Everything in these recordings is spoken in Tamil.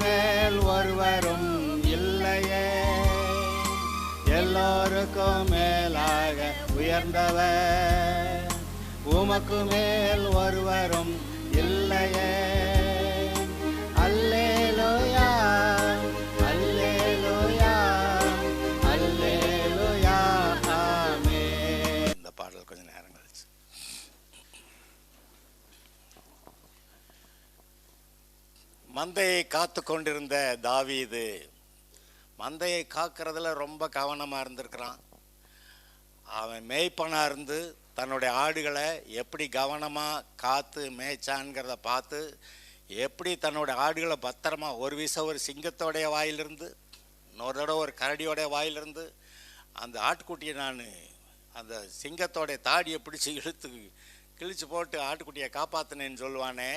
மேல் ஒருவரும் இல்லையே, எல்லோருக்கும் மேலாக உயர்ந்தவர். உமக்கு மேல் ஒருவரும் இல்லையே. அல்லேலூயா, அல்லேலூயா, அல்லேலூயா, ஆமென். இந்த பாடல் கொஞ்சம் நேரம் கழிச்சு. மந்தையை காத்து கொண்டிருந்த தாவீது மந்தையை காக்கிறதுல ரொம்ப கவனமாக இருந்திருக்கிறான். அவன் மேய்ப்பனாக இருந்து தன்னுடைய ஆடுகளை எப்படி கவனமாக காத்து மேய்ச்சான்ங்கிறத பார்த்து, எப்படி தன்னோட ஆடுகளை பத்திரமா ஒரு வீச ஒரு சிங்கத்தோடைய வாயிலிருந்து, இன்னொரு தடவை ஒரு கரடியோடைய வாயிலிருந்து அந்த ஆட்டுக்குட்டியை நான் அந்த சிங்கத்தோடைய தாடியை பிடிச்சி கிழிச்சு போட்டு ஆட்டுக்குட்டியை காப்பாற்றினேன்னு சொல்லுவானே,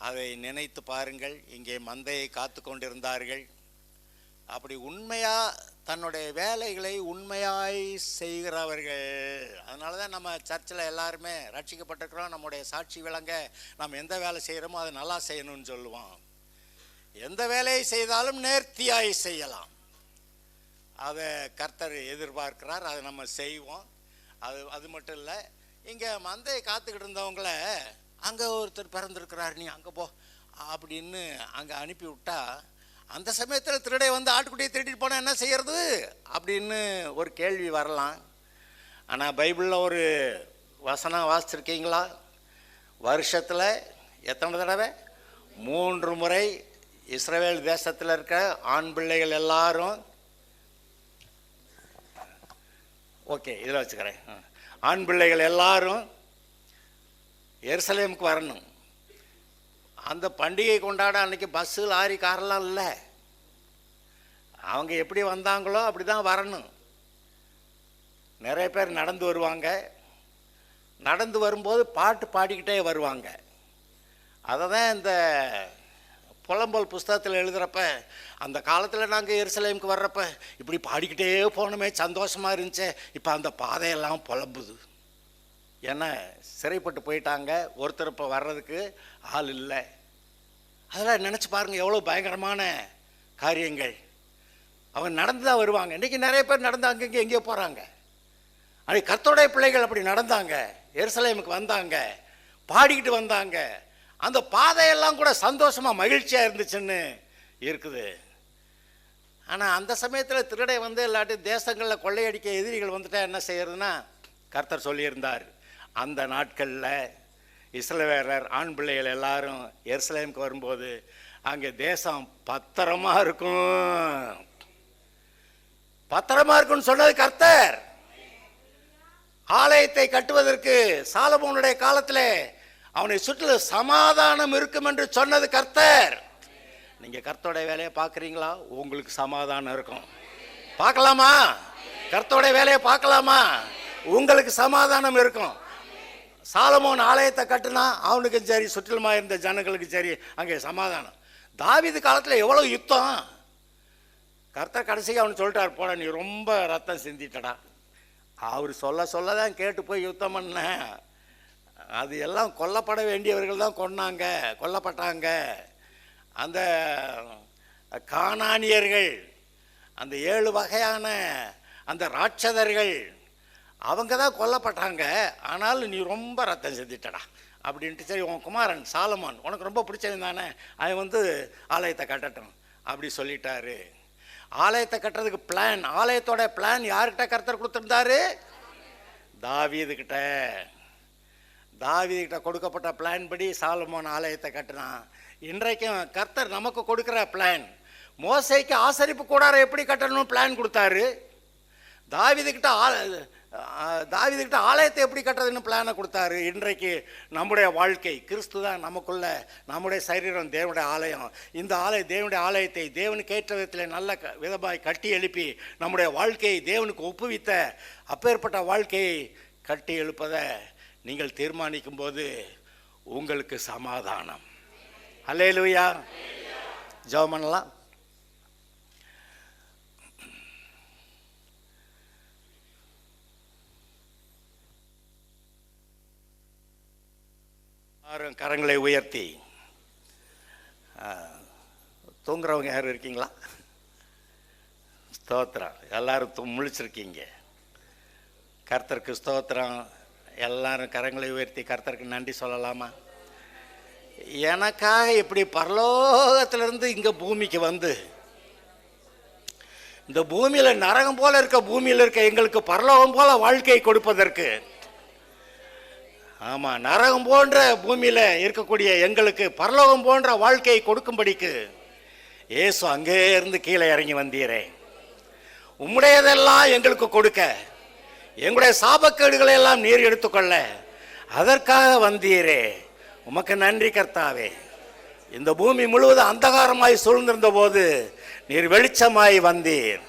அதை நினைத்து பாருங்கள். இங்கே மந்தையை காத்து கொண்டிருந்தார்கள். அப்படி உண்மையாக தன்னுடைய வேலைகளை உண்மையாய் செய்கிறவர்கள். அதனால தான் நம்ம சர்ச்சில் எல்லாருமே ரட்சிக்கப்பட்டிருக்கிறோம். நம்முடைய சாட்சி விளங்க நம்ம எந்த வேலை செய்கிறோமோ அதை நல்லா செய்யணும்னு சொல்லுவோம். எந்த வேலையை செய்தாலும் நேர்த்தியாய் செய்யலாம். அதை கர்த்தர் எதிர்பார்க்கிறார். அதை நம்ம செய்வோம். அது மட்டும் இல்லை, இங்கே மந்தையை காத்துக்கிட்டு இருந்தவங்கள அங்கே ஒருத்தர் பிறந்திருக்கிறார், நீ அங்கே போ அப்படின்னு அங்கே அனுப்பி விட்டா, அந்த சமயத்தில் திருடை வந்து ஆட்டுக்குட்டியை திருடிட்டு போனால் என்ன செய்யறது அப்படின்னு ஒரு கேள்வி வரலாம். ஆனால் பைபிளில் ஒரு வசனம் வாசிச்சிருக்கீங்களா? வருஷத்தில் எத்தனை தடவை? 3 முறை இஸ்ரவேல் தேசத்தில் இருக்க ஆண் பிள்ளைகள் எல்லாரும், ஓகே இதில் வச்சுக்கிறேன், ஆண் பிள்ளைகள் எல்லாரும் எருசலேமுக்கு வரணும். அந்த பண்டிகை கொண்டாட அன்றைக்கி பஸ்ஸு லாரி காரெல்லாம் இல்லை. அவங்க எப்படி வந்தாங்களோ அப்படி தான் வரணும். நிறைய பேர் நடந்து வருவாங்க. நடந்து வரும்போது பாட்டு பாடிக்கிட்டே வருவாங்க. அதை தான் இந்த புலம்பல் புஸ்தகத்தில் எழுதுகிறப்ப, அந்த காலத்தில் நாங்கள் எருசலேமுக்கு வர்றப்ப இப்படி பாடிக்கிட்டே போனோமே, சந்தோஷமாக இருந்துச்சு. இப்போ அந்த பாதையெல்லாம் புலம்புது. ஏன்னா சிறைப்பட்டு போயிட்டாங்க. ஒருத்தர் இப்போ வர்றதுக்கு ஆள் இல்லை. அதெல்லாம் நினச்சி பாருங்கள், எவ்வளோ பயங்கரமான காரியங்கள். அவங்க நடந்து தான் வருவாங்க. இன்றைக்கி நிறைய பேர் நடந்து அங்கங்கே எங்கேயோ போகிறாங்க. அன்றைக்கி கர்த்தருடைய பிள்ளைகள் அப்படி நடந்தாங்க, எருசலேமுக்கு வந்தாங்க, பாடிக்கிட்டு வந்தாங்க. அந்த பாதையெல்லாம் கூட சந்தோஷமாக மகிழ்ச்சியாக இருந்துச்சுன்னு இருக்குது. ஆனால் அந்த சமயத்தில் திருடை வந்து எல்லாட்டையும் தேசங்களில் கொள்ளையடிக்க எதிரிகள் வந்துட்டா என்ன செய்யறதுன்னா, கர்த்தர் சொல்லியிருந்தார், அந்த நாட்களில் இஸ்ரவேலர் ஆண் பிள்ளைகள் எல்லாரும் எருசலேமுக்கு வரும்போது அங்கே தேசம் பத்திரமா இருக்கும். பத்திரமா இருக்குன்னு சொன்னது கர்த்தர். ஆலயத்தை கட்டுவதற்கு சாலமோனுடைய காலத்தில் அவனை சுற்றிலும் சமாதானம் இருக்கும் என்று சொன்னது கர்த்தர். நீங்க கர்த்தருடைய வேலையை பார்க்குறீங்களா? உங்களுக்கு சமாதானம் இருக்கும். பார்க்கலாமா? கர்த்தருடைய வேலையை பார்க்கலாமா? உங்களுக்கு சமாதானம் இருக்கும். சாலமோன் ஆலயத்தை கட்டுனா அவனுக்கும் சரி, சுற்றிலுமா இருந்த ஜனங்களுக்கு சரி, அங்கே சமாதானம். தாவீது காலத்தில் எவ்வளோ யுத்தம். கர்த்தர் கடைசிக்கு அவனு சொல்லிட்டார், போட நீ ரொம்ப ரத்தம் சிந்திட்டடா. அவர் சொல்ல தான் கேட்டு போய் யுத்தம் பண்ண. அது எல்லாம் கொல்லப்பட வேண்டியவர்கள் தான் கொல்லப்பட்டாங்க. அந்த கானானியர்கள், அந்த 7 வகையான அந்த ராட்சதர்கள், அவங்க தான் கொல்லப்பட்டாங்க. ஆனாலும் நீ ரொம்ப ரத்தம் செஞ்சிட்டடா அப்படின்ட்டு, சரி உன் குமாரன் சாலமோன் உனக்கு ரொம்ப பிடிச்சவன் தானே, அவன் வந்து ஆலயத்தை கட்டட்டும் அப்படி சொல்லிட்டாரு. ஆலயத்தை கட்டுறதுக்கு பிளான், ஆலயத்தோட பிளான் யார்கிட்ட கர்த்தர் கொடுத்துருந்தாரு? தாவீதுகிட்ட. தாவீதுகிட்ட கொடுக்கப்பட்ட பிளான் படி சாலமோன் ஆலயத்தை கட்டினான். இன்றைக்கும் கர்த்தர் நமக்கு கொடுக்குற பிளான், மோசேக்கு ஆசரிப்பு கூடாரம் எப்படி கட்டணும்னு பிளான் கொடுத்தாரு. தாவீதுகிட்ட ஆலயத்தை எப்படி கட்டுறதுன்னு பிளானை கொடுத்தாரு. இன்றைக்கு நம்முடைய வாழ்க்கை, கிறிஸ்து தான் நமக்குள்ள, நம்முடைய சரீரம் தேவனுடைய ஆலயம். இந்த தேவனுடைய ஆலயத்தை தேவனுக்கு ஏற்ற விதத்தில் நல்ல விதமாய் கட்டி எழுப்பி நம்முடைய வாழ்க்கையை தேவனுக்கு ஒப்புவித்த அப்பேற்பட்ட வாழ்க்கையை கட்டி எழுப்பதை நீங்கள் தீர்மானிக்கும் போது உங்களுக்கு சமாதானம். அல்லேலூயா. ஜெபம் பண்ணலாம். கரங்களை உயர்த்தி தூங்குறவங்க யாரும் இருக்கீங்களா? ஸ்தோத்திரம். எல்லாரும் முழிச்சிருக்கீங்க. கர்த்தருக்கு ஸ்தோத்திரம். எல்லாரும் கரங்களை உயர்த்தி கர்த்தருக்கு நன்றி சொல்லலாமா? எனக்காக இப்படி பரலோகத்திலிருந்து இங்கே பூமிக்கு வந்து இந்த பூமியில் நரகம் போல இருக்க பூமியில் இருக்க எங்களுக்கு பரலோகம் போல வாழ்க்கையை கொடுப்பதற்கு, ஆமாம், நரகம் போன்ற பூமியில் இருக்கக்கூடிய எங்களுக்கு பரலோகம் போன்ற வாழ்க்கையை கொடுக்கும்படிக்கு இயேசு அங்கே இருந்து கீழே இறங்கி வந்தீரே. உம்முடையதெல்லாம் எங்களுக்கு கொடுக்க, எங்களுடைய சாபக்கேடுகளை எல்லாம் நீர் எடுத்துக்கொள்ள அதற்காக வந்தீரே. உமக்கு நன்றி கர்த்தாவே. இந்த பூமி முழுவதும் அந்தகாரமாய் சூழ்ந்திருந்த போது நீர் வெளிச்சமாய் வந்தீர்.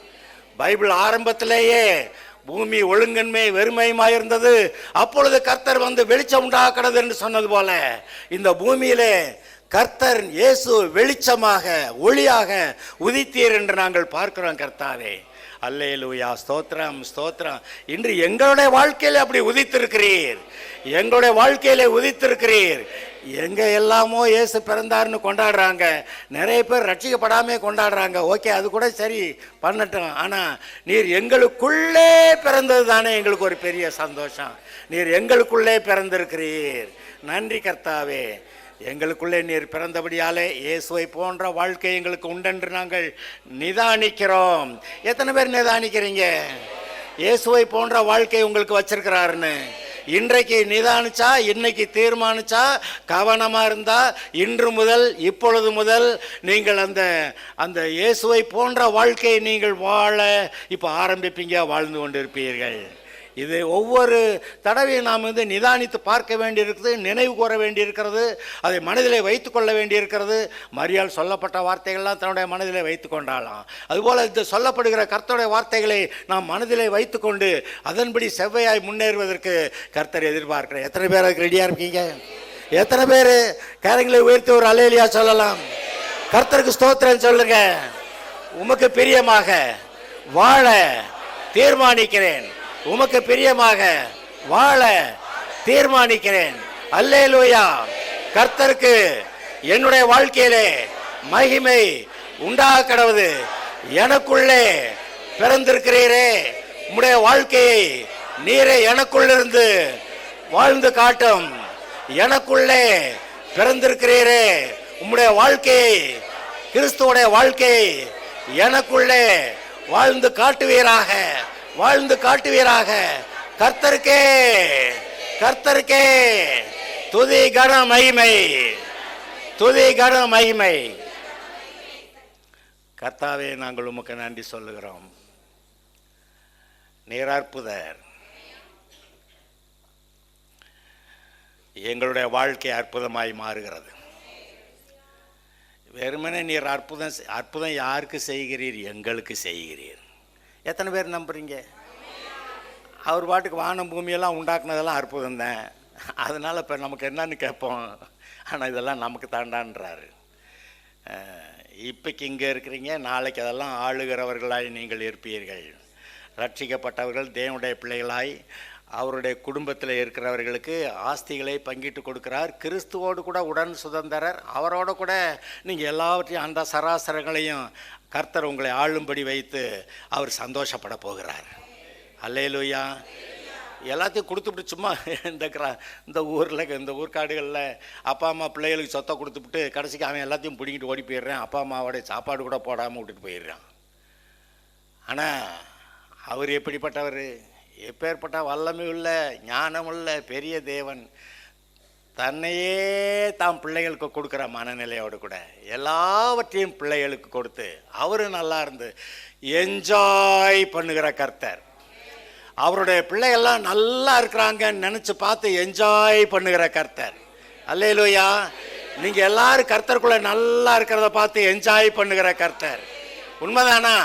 பைபிள் ஆரம்பத்திலேயே பூமி ஒழுங்கன்மை வெறுமையுமாய் இருந்தது, அப்பொழுது கர்த்தர் வந்து வெளிச்சம் உண்டாக்கிறது என்று சொன்னது போல இந்த பூமியிலே கர்த்தர் இயேசு வெளிச்சமாக ஒளியாக உதித்தீர் என்று நாங்கள் பார்க்கிறோம் கர்த்தாவே. அல்லேலூயா, ஸ்தோத்திரம் ஸ்தோத்திரம். இன்று எங்களுடைய வாழ்க்கையில அப்படி உதித்திருக்கிறீர், எங்களுடைய வாழ்க்கையில உதித்திருக்கிறீர். எங்க எல்லாமோ இயேசு பிறந்தார்னு கொண்டாடுறாங்க, நிறைய பேர் ரட்சிக்கப்படாமே கொண்டாடுறாங்க. ஓகே, அது கூட சரி பண்ணட்டும். ஆனா நீர் எங்களுக்குள்ளே பிறந்தது தானே எங்களுக்கு ஒரு பெரிய சந்தோஷம். நீர் எங்களுக்குள்ளே பிறந்திருக்கிறீர். நன்றி கர்த்தாவே. எங்களுக்குள்ளே நீர் பிறந்தபடியாலே இயேசுவை போன்ற வாழ்க்கை எங்களுக்கு உண்டென்று நாங்கள் நிதானிக்கிறோம். எத்தனை பேர் நிதானிக்கிறீங்க இயேசுவை போன்ற வாழ்க்கை உங்களுக்கு வச்சிருக்கிறாருன்னு? இன்றைக்கு நிதானிச்சா, இன்னைக்கு தீர்மானிச்சா, கவனமா இருந்தா, இன்று முதல் இப்பொழுது முதல் நீங்கள் அந்த இயேசுவை போன்ற வாழ்க்கையை நீங்கள் வாழ இப்போ ஆரம்பிப்பீங்க, வாழ்ந்து கொண்டிருப்பீர்கள். இது ஒவ்வொரு தடவையும் நாம் நிதானித்து பார்க்க வேண்டியிருக்கிறது, நினைவு கூற வேண்டியிருக்கிறது, அதை மனதிலே வைத்து கொள்ள வேண்டியிருக்கிறது. மரியாள் சொல்லப்பட்ட வார்த்தைகள்லாம் தன்னுடைய மனதிலே வைத்து கொண்டாலாம். அதுபோல் இந்த சொல்லப்படுகிற கர்த்தருடைய வார்த்தைகளை நாம் மனதிலே வைத்து கொண்டு அதன்படி செவ்வையாய் முன்னேறுவதற்கு கர்த்தர் எதிர்பார்க்கிறேன். எத்தனை பேர் அதுக்கு ரெடியாக இருக்கீங்க? எத்தனை பேர் கரங்களை உயர்த்தி ஒரு அல்லேலூயா சொல்லலாம்? கர்த்தருக்கு ஸ்தோத்திரம் சொல்லுங்க. உமக்கு பிரியமாக வாழ தீர்மானிக்கிறேன், உமக்கு பிரியமாக வாழ தீர்மானிக்கிறேன். அல்லேலூயா. கர்த்தருக்கு என்னுடைய வாழ்க்கையிலே மகிமை உண்டாக கடவுது. எனக்குள்ளே பிறந்திருக்கிறீரே, உம்முடைய வாழ்க்கையை நீரே எனக்குள்ளிருந்து வாழ்ந்து காட்டும். எனக்குள்ளே பிறந்திருக்கிறீரே, உம்முடைய வாழ்க்கையை, கிறிஸ்துவோடைய வாழ்க்கையை எனக்குள்ளே வாழ்ந்து காட்டுவீராக, வாழ்ந்து காட்டுவீராக. கர்த்தருக்கே, கர்த்தருக்கே துதி கன மகிமை, துதி கன மகிமை. கர்த்தாவே, நாங்கள் உமக்கு நன்றி சொல்லுகிறோம். நீர் அற்புதர். எங்களுடைய வாழ்க்கை அற்புதமாய் மாறுகிறது. வெறுமனே நீர் அற்புதம் யாருக்கு செய்கிறீர்? எங்களுக்கு செய்கிறீர். எத்தனை பேர் நம்புறீங்க? அவர் பாட்டுக்கு வானம் பூமியெல்லாம் உண்டாக்குனதெல்லாம் அற்புதம் தான். அதனால் இப்போ நமக்கு என்னன்னு கேட்போம். ஆனால் இதெல்லாம் நமக்கு தாண்டான்றாரு. இப்போக்கு இங்கே இருக்கிறீங்க, நாளைக்கு அதெல்லாம் ஆளுகிறவர்களாய் நீங்கள் இருப்பீர்கள். ரட்சிக்கப்பட்டவர்கள் தேவனுடைய பிள்ளைகளாய் அவருடைய குடும்பத்தில் இருக்கிறவர்களுக்கு ஆஸ்திகளை பங்கிட்டு கொடுக்கிறார். கிறிஸ்துவோடு கூட உடன் சுதந்திரர். அவரோடு கூட நீங்கள் எல்லாவற்றையும் அந்த சராசரங்களையும் கர்த்தர் உங்களை ஆளும்படி வைத்து அவர் சந்தோஷப்பட போகிறார். அல்லேலூயா. எல்லாத்தையும் கொடுத்துவிட்டு சும்மா இந்த ஊரில், இந்த ஊர்க்காடுகளில் அப்பா அம்மா பிள்ளைகளுக்கு சொத்தை கொடுத்துவிட்டு கடைசிக்கு அவன் எல்லாத்தையும் பிடிக்கிட்டு ஓடி போயிடுறான். அப்பா அம்மாவோடைய சாப்பாடு கூட போடாமல் விட்டுட்டு போயிடுறான். ஆனால் அவர் எப்படிப்பட்டவர்? எப்பேற்பட்ட வல்லமை உள்ள, ஞானமுள்ள பெரிய தேவன். தன்னையே தாம் பிள்ளைகளுக்கு கொடுக்குற மனநிலையோடு கூட எல்லாவற்றையும் பிள்ளைகளுக்கு கொடுத்து அவர் நல்லா இருந்து என்ஜாய் பண்ணுகிற கர்த்தர். அவருடைய பிள்ளைகள்லாம் நல்லா இருக்கிறாங்கன்னு நினச்சி பார்த்து என்ஜாய் பண்ணுகிற கர்த்தர். அல்லேலூயா. நீங்கள் எல்லாரும் கர்த்தருக்குள்ளே நல்லா இருக்கிறத பார்த்து என்ஜாய் பண்ணுகிற கர்த்தர். உண்மைதானா?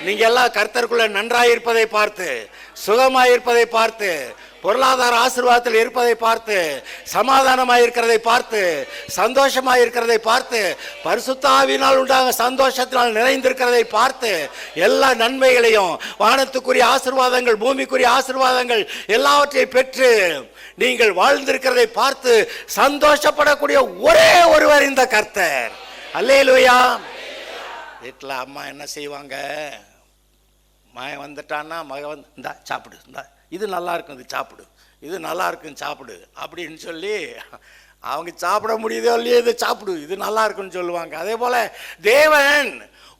நீங்கள் எல்லாம் கர்த்தருக்குள்ளே நன்றாயிருப்பதை பார்த்து, சுகமாயிருப்பதை பார்த்து, பொருளாதார ஆசீர்வாதத்தில் இருப்பதை பார்த்து, சமாதானமாக இருக்கிறதை பார்த்து, சந்தோஷமாக இருக்கிறதை பார்த்து, பரிசுத்த ஆவியினால் உண்டாக சந்தோஷத்தினால் நிறைந்திருக்கிறதை பார்த்து, எல்லா நன்மைகளையும், வானத்துக்குரிய ஆசீர்வாதங்கள், பூமிக்குரிய ஆசீர்வாதங்கள் எல்லாவற்றையும் பெற்று நீங்கள் வாழ்ந்திருக்கிறதை பார்த்து சந்தோஷப்படக்கூடிய ஒரே ஒருவர் இந்த கர்த்தர். அல்லேலூயா. வீட்டில் அம்மா என்ன செய்வாங்க, மகன் வந்துட்டான்னா மகன் வந்து இந்தா சாப்பிடு, இந்தா இது நல்லா இருக்கும், இது சாப்பிடு, இது நல்லா இருக்கும் சாப்பிடு அப்படின்னு சொல்லி அவங்க சாப்பிட முடியுதோ இல்லையோ இதை சாப்பிடு, இது நல்லா இருக்குன்னு சொல்லுவாங்க. அதே போல் தேவன்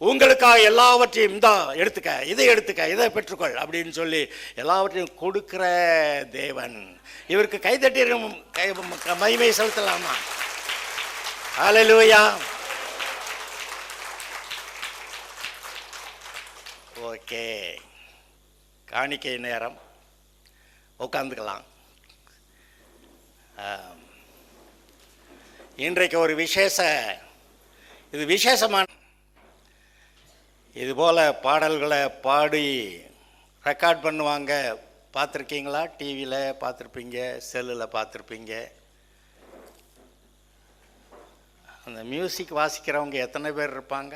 உங்களுக்காக எல்லாவற்றையும் இந்தா எடுத்துக்க, இதை எடுத்துக்க, இதை பெற்றுக்கொள் அப்படின்னு சொல்லி எல்லாவற்றையும் கொடுக்கிற தேவன். இவருக்கு கைதட்டி மகிமை செலுத்தலாமா? ஹல்லேலூயா. ஓகே, காணிக்கை நேரம், உட்காந்துக்கலாம். இன்றைக்கு ஒரு இது விசேஷமான இதுபோல் பாடல்களை பாடி ரெக்கார்ட் பண்ணுவாங்க. பார்த்துருக்கீங்களா? டிவியில் பார்த்துருப்பீங்க, செல்லில் பார்த்துருப்பீங்க. அந்த மியூசிக் வாசிக்கிறவங்க எத்தனை பேர் இருப்பாங்க?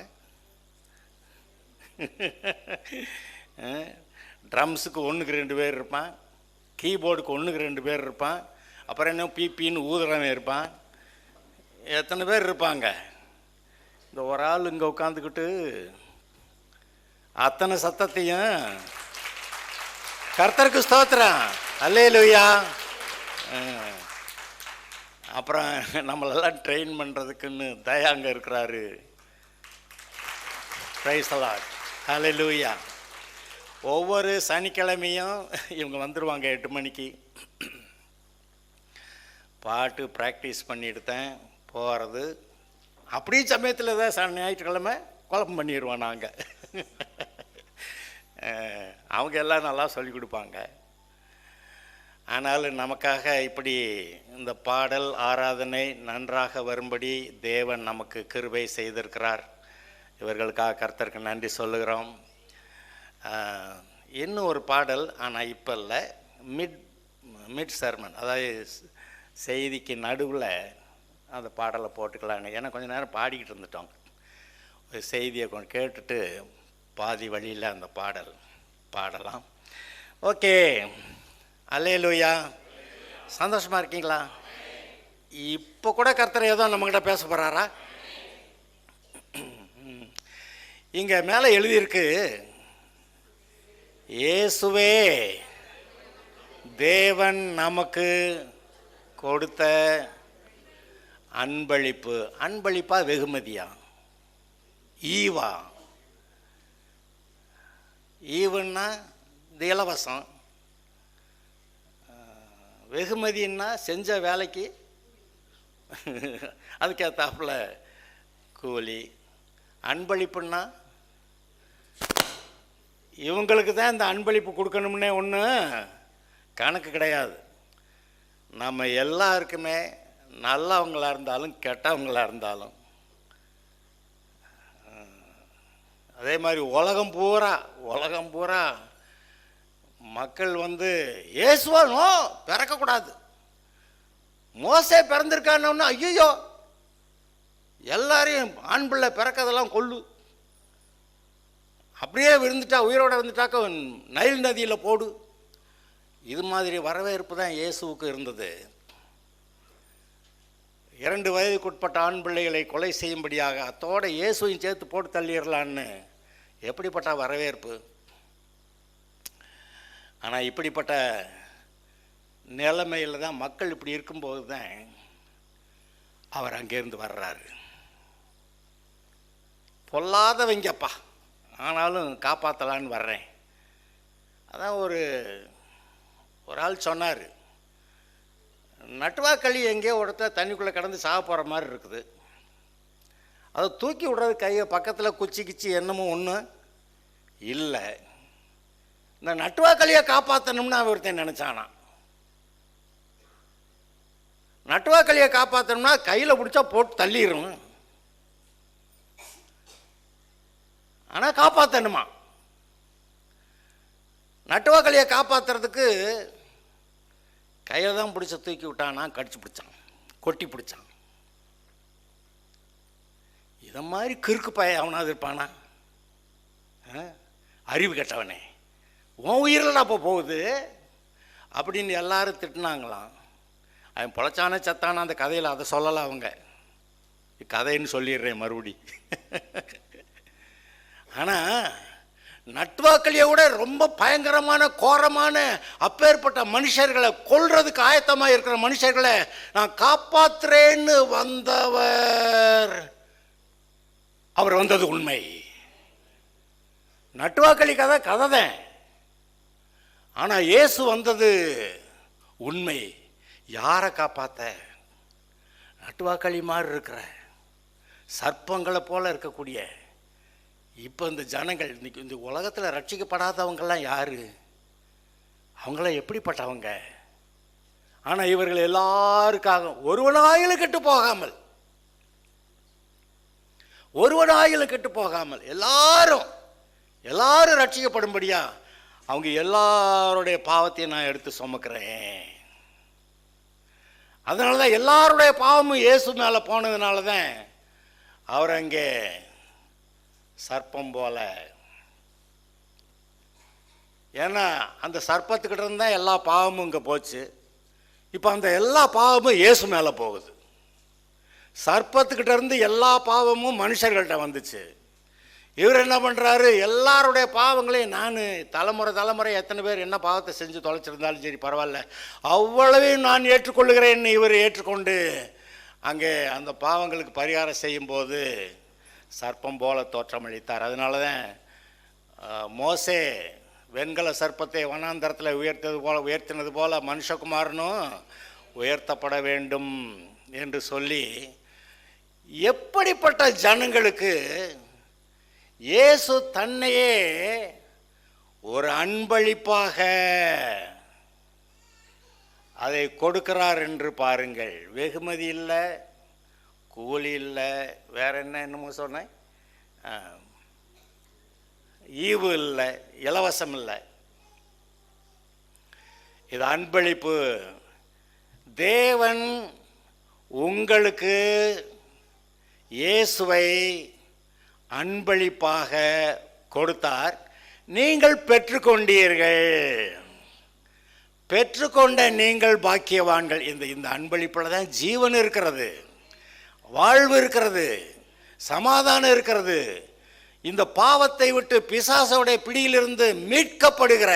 ட்ரம்ஸுக்கு 1க்கு 2 பேர் இருப்பான், கீபோர்டுக்கு 1க்கு 2 பேர் இருப்பான், அப்புறம் என்ன பிபின்னு ஊதுறவன் இருப்பான். எத்தனை பேர் இருப்பாங்க? இந்த ஒரு ஆள் இங்கே உட்காந்துக்கிட்டு அத்தனை சத்தத்தையும் கர்த்தருக்கு ஸ்தோத்திரம், அல்லேலூயா. அப்புறம் நம்மளெல்லாம் ட்ரெயின் பண்ணுறதுக்குன்னு தயாங்க இருக்கிறாரு. பிரைஸ் தி லார்ட், அல்லேலூயா. ஒவ்வொரு சனிக்கிழமையும் இவங்க வந்துடுவாங்க 8 மணிக்கு. பாட்டு ப்ராக்டிஸ் பண்ணிவிடுத்தேன் போகிறது. அப்படி சமயத்தில் தான் ஞாயிற்றுக்கிழமை குழப்பம் பண்ணிடுவோம் நாங்கள். அவங்க எல்லாம் நல்லா சொல்லிக் கொடுப்பாங்க. ஆனாலும் நமக்காக இப்படி இந்த பாடல் ஆராதனை நன்றாக வரும்படி தேவன் நமக்கு கிருபை செய்திருக்கிறார். இவர்களுக்காக கர்த்தருக்கு நன்றி சொல்லுகிறோம். இன்னும் ஒரு பாடல், ஆனால் இப்போ இல்லை, மிட் சர்மன், அதாவது செய்திக்கு நடுவில் அந்த பாடலை போட்டுக்கலான்னு. ஏன்னா கொஞ்சம் நேரம் பாடிக்கிட்டு இருந்துட்டோம். ஒரு செய்தியை கொஞ்சம் கேட்டுட்டு பாதி வழியில் அந்த பாடல் பாடலாம். ஓகே, அல்லேலூயா. சந்தோஷமாக இருக்கீங்களா? இப்போ கூட கர்த்தர் ஏதோ நம்மக்கிட்ட பேச போகிறாரா? இங்கே மேலே எழுதியிருக்கு, இயேசுவே தேவன் நமக்கு கொடுத்த அன்பளிப்பு. அன்பளிப்பா வெகுமதியா? ஈவா? ஈவுன்னா இது இலவசம், வெகுமதின்னா செஞ்ச வேலைக்கு அதுக்கேற்றாப்புல கூலி. அன்பளிப்புன்னா இவங்களுக்கு தான் இந்த அன்பளிப்பு கொடுக்கணும்னே ஒன்றும் கணக்கு கிடையாது. நம்ம எல்லாருக்குமே நல்லவங்களாக இருந்தாலும் கெட்டவங்களாக இருந்தாலும், அதே மாதிரி உலகம் பூரா மக்கள் வந்து இயேசுவா நோ பிறக்கக்கூடாது, மோசே பிறந்திருக்கானோன்னா ஐயோ எல்லாரையும் ஆண் பிள்ளை பிறக்கிறதெல்லாம் கொல்லு, அப்படியே விழுந்துட்டா உயிரோட வந்துட்டாக்க நைல் நதியில் போடு. இது மாதிரி வரவேற்பு தான் இயேசுவுக்கு இருந்தது. 2 வயதுக்குட்பட்ட ஆண் பிள்ளைகளை கொலை செய்யும்படியாக அத்தோட இயேசுவையும் சேர்த்து போட்டு தள்ளிடலான்னு எப்படிப்பட்ட வரவேற்பு. ஆனால் இப்படிப்பட்ட நிலைமையில் தான் மக்கள் இப்படி இருக்கும்போது தான் அவர் அங்கேருந்து வர்றாரு. பொல்லாதவங்கப்பா, ஆனாலும் காப்பாற்றலான்னு வர்றேன். அதான் ஒரு ஆள் சொன்னார், நட்டுவாக்களி எங்கேயோ ஒருத்தர் தண்ணிக்குள்ளே கடந்து சாக போகிற மாதிரி இருக்குது, அதை தூக்கி விடுறது கையை பக்கத்தில் குச்சி என்னமோ ஒன்றும் இல்லை, இந்த நட்டுவாக்களியை காப்பாற்றணும்னு ஒருத்தன் நினச்சானா. நட்டுவாக்களியை காப்பாற்றணும்னா கையில் பிடிச்சா போட்டு தள்ளிடும், ஆனால் காப்பாற்றணுமா? நட்டுவாக்களியை காப்பாற்றுறதுக்கு கையில் தான் பிடிச்ச தூக்கி விட்டானா, கடிச்சு பிடிச்சான், கொட்டி பிடிச்சான். இதை மாதிரி கிறுக்கு பைய அவனாவது இருப்பானா? அறிவு கெட்டவனே, உன் உயிரில் அப்போ போகுது அப்படின்னு எல்லாரும் திட்டினாங்களாம். அவன் பொழைச்சானே சத்தான அந்த கதையில் அதை சொல்லலை. அவங்க கதைன்னு சொல்லிடுறேன் மறுபடி. ஆனால் நட்டுவாக்களியை விட ரொம்ப பயங்கரமான கோரமான அப்பேற்பட்ட மனுஷர்களை கொல்றதுக்கு ஆயத்தமாக இருக்கிற மனுஷர்களை நான் காப்பாத்துறேன்னு வந்தவர். அவர் வந்தது உண்மை. நட்டுவாக்களி கதை தான். ஆனால் இயேசு வந்தது உண்மை. யாரை காப்பாற்ற? நட்டுவாக்களி மாதிரி இருக்கிற சர்ப்பங்களை போல இருக்கக்கூடிய இப்போ இந்த ஜனங்கள் இன்னைக்கு இந்த உலகத்தில் ரட்சிக்கப்படாதவங்கெல்லாம் யாரு? அவங்களாம் எப்படிப்பட்டவங்க? ஆனால் இவர்கள் எல்லாருக்காக ஒருவனாயிலும் கெட்டு போகாமல், எல்லாரும் ரட்சிக்கப்படும்படியா அவங்க எல்லாருடைய பாவத்தையும் நான் எடுத்து சுமக்கிறேன். அதனால தான் எல்லாருடைய பாவமும் இயேசு மேலே போனதுனால தான் அவர் அங்கே சர்ப்பம் போல. ஏன்னா அந்த சர்ப்பத்துக்கிட்ட இருந்தால் எல்லா பாவமும் இங்கே போச்சு. இப்போ அந்த எல்லா பாவமும் இயேசு மேலே போகுது. சர்ப்பத்துக்கிட்ட இருந்து எல்லா பாவமும் மனுஷர்கள்ட்ட வந்துச்சு. இவர் என்ன பண்ணுறாரு? எல்லாருடைய பாவங்களையும் நான் தலைமுறை எத்தனை பேர் என்ன பாவத்தை செஞ்சு தொலைச்சிருந்தாலும் சரி பரவாயில்ல, அவ்வளவையும் நான் ஏற்றுக்கொள்ளுகிறேன்னு இவர் ஏற்றுக்கொண்டு அங்கே அந்த பாவங்களுக்கு பரிகாரம் செய்யும்போது சர்ப்பம் போல தோற்றமளித்தார். அதனால தான் மோசே வெண்கல சர்ப்பத்தை வனாந்தரத்தில் உயர்த்தினது போல மனுஷகுமாரனும் உயர்த்தப்பட வேண்டும் என்று சொல்லி, எப்படிப்பட்ட ஜனங்களுக்கு இயேசு தன்னையே ஒரு அன்பளிப்பாக அதை கொடுக்கிறார் என்று பாருங்கள். வெகுமதி இல்லை, கூலி இல்லை, வேற என்னமோ சொன்னேன், ஈவு இல்லை, இலவசம் இல்லை. இது அன்பளிப்பு. தேவன் உங்களுக்கு இயேசுவை அன்பளிப்பாக கொடுத்தார். நீங்கள் பெற்றுக்கொண்டீர்கள். பெற்றுக்கொண்ட நீங்கள் பாக்கியவான்கள். இந்த அன்பளிப்பில் தான் ஜீவன் இருக்கிறது, வாழ்வு இருக்கிறது, சமாதானம் இருக்கிறது. இந்த பாவத்தை விட்டு பிசாசோடைய பிடியிலிருந்து மீட்கப்படுகிற,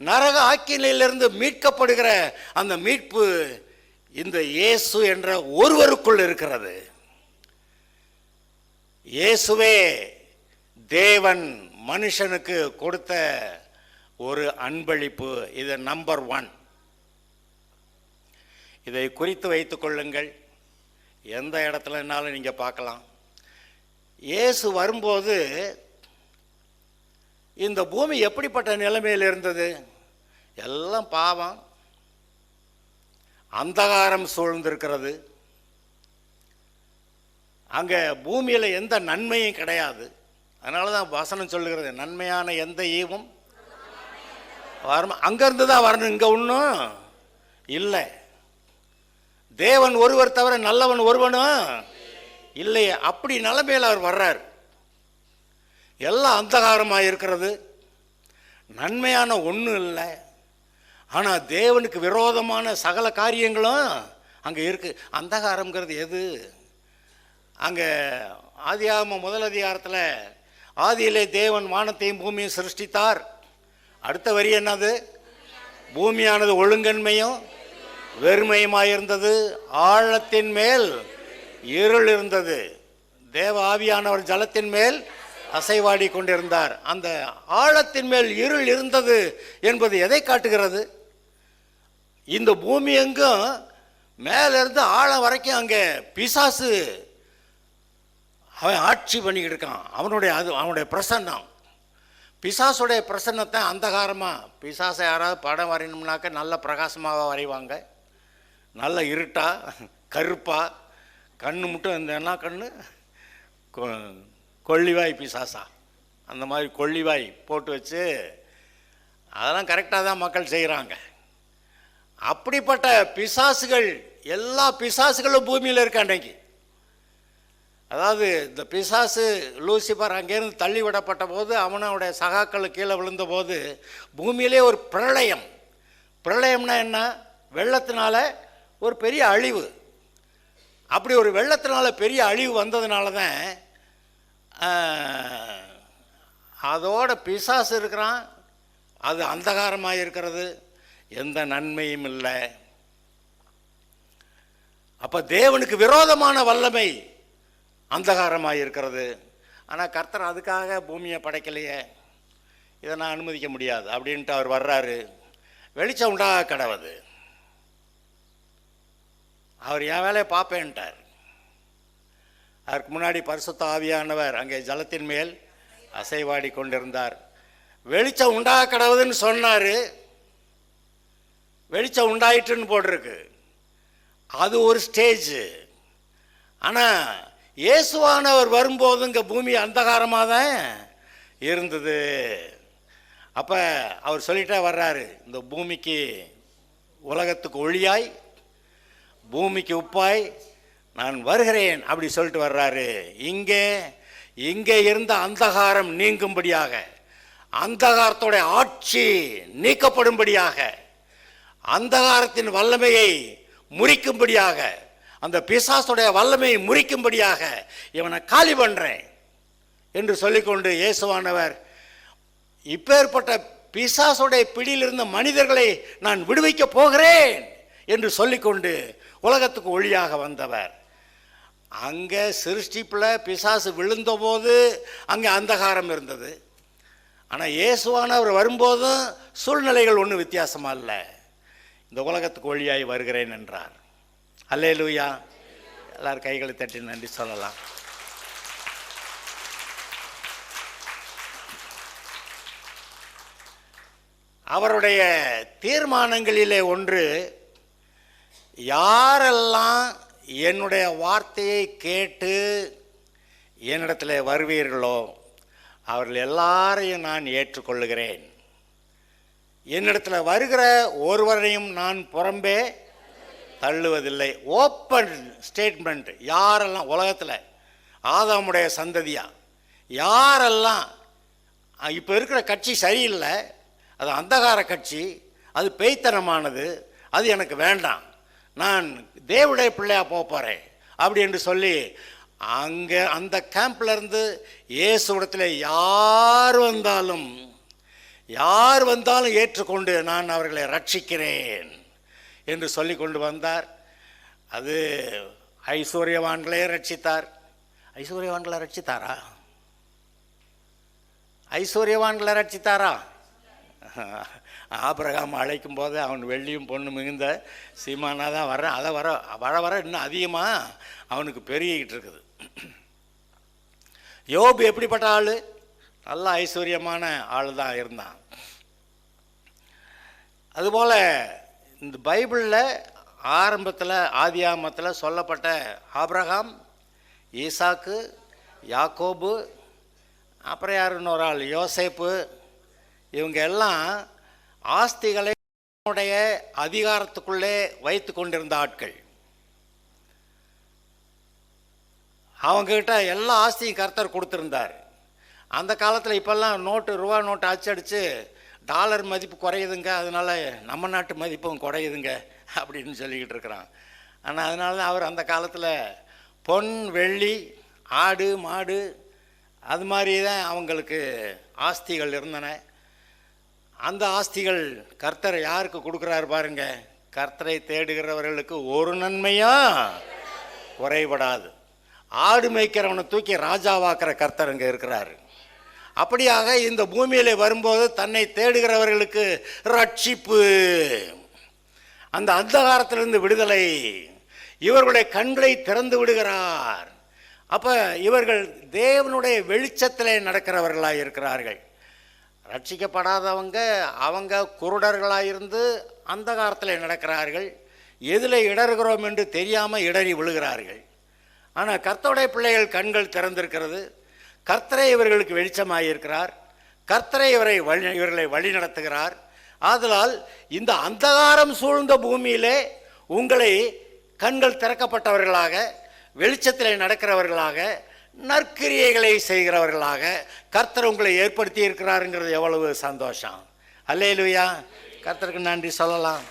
நரக ஆக்கினிலிருந்து மீட்கப்படுகிற அந்த மீட்பு இந்த இயேசு என்ற ஒருவருக்குள் இருக்கிறது. இயேசுவே தேவன் மனுஷனுக்கு கொடுத்த ஒரு அன்பளிப்பு. இது நம்பர் 1. இதை குறித்து வைத்துக் கொள்ளுங்கள். எந்த இடத்துலனாலும் நீங்கள் பார்க்கலாம். இயேசு வரும்போது இந்த பூமி எப்படிப்பட்ட நிலைமையில் இருந்தது? எல்லாம் பாவம், அந்தகாரம் சூழ்ந்திருக்கிறது. அங்கே பூமியில் எந்த நன்மையும் கிடையாது. அதனால தான் வசனம் சொல்லுகிறது, நன்மையான எந்த ஈவும் வரும் அங்கேருந்து தான் வரணும், இங்கே ஒன்றும் இல்லை. தேவன் ஒருவர் தவிர நல்லவன் ஒருவனும் இல்லையே. அப்படி நிலைமையில் அவர் வர்றார். எல்லாம் அந்தகாரமாக இருக்கிறது, நன்மையான ஒன்றும் இல்லை. ஆனால் தேவனுக்கு விரோதமான சகல காரியங்களும் அங்கே இருக்குது. அந்தகாரங்கிறது எது? அங்கே ஆதியாகமம் 1 அதிகாரத்தில் ஆதியிலே தேவன் வானத்தையும் பூமியும் சிருஷ்டித்தார். அடுத்த வரி என்னது? பூமியானது ஒழுங்கன்மையும் வெறுமையுமாயிருந்தது, ஆழத்தின் மேல் இருள் இருந்தது, தேவ ஆவியானவர் ஜலத்தின் மேல் அசைவாடி கொண்டிருந்தார். அந்த ஆழத்தின் மேல் இருள் இருந்தது என்பது எதை காட்டுகிறது? இந்த பூமி எங்கும் மேலிருந்து ஆழம் வரைக்கும் அங்கே பிசாசு அவன் ஆட்சி பண்ணிக்கிட்டு இருக்கான். அவனுடைய பிரசன்னம், பிசாசுடைய பிரசன்னத்தை அந்தகாரமாக. பிசாசை யாராவது படம் வரையணும்னாக்க நல்ல பிரகாசமாக வரைவாங்க, நல்ல இருட்டா கருப்பா, கண்ணு மட்டும் இந்த என்ன கண்ணு, கொள்ளிவாய் பிசாசா, அந்த மாதிரி கொள்ளிவாய் போட்டு வச்சு அதெல்லாம் கரெக்டாக தான் மக்கள் செய்கிறாங்க. அப்படிப்பட்ட பிசாசுகள், எல்லா பிசாசுகளும் பூமியில் இருக்க அன்றைக்கு. அதாவது இந்த பிசாசு லூசிபர் அங்கேருந்து தள்ளி விடப்பட்ட போது, அவனுடைய சகாக்கள் கீழே விழுந்த போது பூமியிலே ஒரு பிரளயம். பிரளயம்னா என்ன? வெள்ளத்தினால ஒரு பெரிய அழிவு. அப்படி ஒரு வெள்ளத்தினால பெரிய அழிவு வந்ததுனால தான் அதோட பிசாசு இருக்கிறான், அது அந்தகாரமாக இருக்கிறது, எந்த நன்மையும் இல்லை. அப்போ தேவனுக்கு விரோதமான வல்லமை அந்தகாரமாக இருக்கிறது. ஆனால் கர்த்தர் அதுக்காக பூமியை படைக்கலையே, இதை நான் அனுமதிக்க முடியாது அப்படின்ட்டு அவர் வர்றாரு. வெளிச்சம் உண்டாக கடவுது, அவர் என் வேலையை பார்ப்பேன்ட்டார். அதற்கு முன்னாடி பரிசுத்த ஆவியானவர் அங்கே ஜலத்தின் மேல் அசைவாடி கொண்டிருந்தார். வெளிச்சம் உண்டாக கடவுதுன்னு சொன்னார், வெளிச்சம் உண்டாயிட்டுன்னு போட்டிருக்கு. அது ஒரு ஸ்டேஜ். ஆனால் இயேசுவானவர் வரும்போது இங்கே பூமி அந்தகாரமாக தான் இருந்தது. அப்போ அவர் சொல்லிட்டே வர்றாரு, இந்த பூமிக்கு உலகத்துக்கு ஒளியாய் பூமிக்கு உப்பாய் நான் வருகிறேன் அப்படி சொல்லிட்டு வர்றாரு. இங்கே இருந்த அந்தகாரம் நீங்கும்படியாக, அந்தகாரத்தோட ஆட்சி நீக்கப்படும்படியாக, அந்தகாரத்தின் வல்லமையை முறிக்கும்படியாக, அந்த பிசாசுடைய வல்லமையை முறிக்கும்படியாக இவனை காலி பண்ணுறேன் என்று சொல்லிக்கொண்டு இயேசுவானவர் இப்பேற்பட்ட பிசாசுடைய பிடியிலிருந்த மனிதர்களை நான் விடுவிக்க போகிறேன் என்று சொல்லிக்கொண்டு உலகத்துக்கு ஒளியாக வந்தவர். அங்கே சிருஷ்டிப்பில் பிசாசு விழுந்தபோது அங்கே அந்தகாரம் இருந்தது. ஆனால் இயேசுவானவர் வரும்போதும் சூழ்நிலைகள் ஒன்றும் வித்தியாசமாக இல்லை. இந்த உலகத்துக்கு ஒளியாய் வருகிறேன் என்றார். அல்லேலூயா. எல்லாரும் கைகளை தட்டி நன்றி சொல்லலாம். அவருடைய தீர்மானங்களிலே ஒன்று, யாரெல்லாம் என்னுடைய வார்த்தையை கேட்டு என்னிடத்தில் வருவீர்களோ அவர்கள் எல்லாரையும் நான் ஏற்றுக்கொள்ளுகிறேன். என்னிடத்தில் வருகிற ஒருவரையும் நான் புறம்பே தள்ளுவதில்லை. Open statement. யாரெல்லாம் உலகத்தில் ஆதாமுடைய சந்ததியா யாரெல்லாம் இப்போ இருக்கிற கட்சி சரியில்லை, அது அந்தகார கட்சி, அது பேய்த்தனமானது, அது எனக்கு வேண்டாம், நான் தேவனுடைய பிள்ளையாக போகிறேன் அப்படி என்று சொல்லி அங்கே அந்த கேம்ப்லேருந்து இயேசுவிடத்தில் யார் வந்தாலும் ஏற்றுக்கொண்டு நான் அவர்களை ரட்சிக்கிறேன் என்று சொல்லி கொண்டு வந்தார். அது ஐஸ்வர்யவான்களே ரட்சித்தார். ஐஸ்வர்யவான்களை ரட்சித்தாரா? ஐஸ்வர்யவான்களை ரட்சித்தாரா? ஆபிரகாம் அழைக்கும் போது அவன் வெள்ளியும் பொண்ணு மிகுந்த சீமானாக தான் வர்றான். அதை வர இன்னும் அதிகமாக அவனுக்கு பெருகிக்கிட்டு இருக்குது. யோபு எப்படிப்பட்ட ஆள்? நல்ல ஐஸ்வர்யமான ஆள் தான் இருந்தான். அதுபோல் இந்த பைபிளில் ஆரம்பத்தில் ஆதியாகமத்தில் சொல்லப்பட்ட ஆபிரகாம், ஈசாக்கு, யாக்கோபு, அப்புறம் யார் இன்னொரு ஆள் யோசேப்பு, இவங்க எல்லாம் ஆஸ்திகளை உடைய அதிகாரத்துக்குள்ளே வைத்து கொண்டிருந்த ஆட்கள். அவங்ககிட்ட எல்லா ஆஸ்தியும் கர்த்தர் கொடுத்துருந்தார். அந்த காலத்தில் இப்போல்லாம் ரூபா நோட்டு அச்சடித்து டாலர் மதிப்பு குறையுதுங்க, அதனால் நம்ம நாட்டு மதிப்பும் குறையுதுங்க அப்படின்னு சொல்லிக்கிட்டு இருக்கிறான். ஆனால் அதனால தான் அவர் அந்த காலத்தில் பொன் வெள்ளி ஆடு மாடு அது மாதிரி தான் அவங்களுக்கு ஆஸ்திகள் இருந்தன. அந்த ஆஸ்திகள் கர்த்தர் யாருக்கு கொடுக்குறாரு பாருங்க, கர்த்தரை தேடுகிறவர்களுக்கு ஒரு நன்மையும் குறைபடாது. ஆடு மேய்க்கிறவனை தூக்கி ராஜாவாக்குற கர்த்தர் அங்கே இருக்கிறாரு. அப்படியாக இந்த பூமியிலே வரும்போது தன்னை தேடுகிறவர்களுக்கு ரட்சிப்பு, அந்த அந்தகாரத்திலிருந்து விடுதலை, இவர்களுடைய கண்களை திறந்து விடுகிறார். அப்போ இவர்கள் தேவனுடைய வெளிச்சத்திலே நடக்கிறவர்களாக இருக்கிறார்கள். ரட்சிக்கப்படாதவங்க அவங்க குருடர்களாக இருந்து அந்தகாரத்தில் நடக்கிறார்கள். எதில் இடறுகிறோம் என்று தெரியாமல் இடறி விழுகிறார்கள். ஆனால் கர்த்தருடைய பிள்ளைகள் கண்கள் திறந்திருக்கிறது. கர்த்தரே இவர்களுக்கு வெளிச்சமாக இருக்கிறார். கர்த்தரே இவர்களை வழி நடத்துகிறார். ஆதலால் இந்த அந்தகாரம் சூழ்ந்த பூமியிலே உங்களை கண்கள் திறக்கப்பட்டவர்களாக, வெளிச்சத்தில் நடக்கிறவர்களாக, நற்கிரியைகளை செய்கிறவர்களாக கர்த்தர் உங்களை ஏற்படுத்தி இருக்கிறாருங்கிறது எவ்வளவு சந்தோஷம். அல்லேலூயா. கர்த்தருக்கு நன்றி சொல்லலாம்.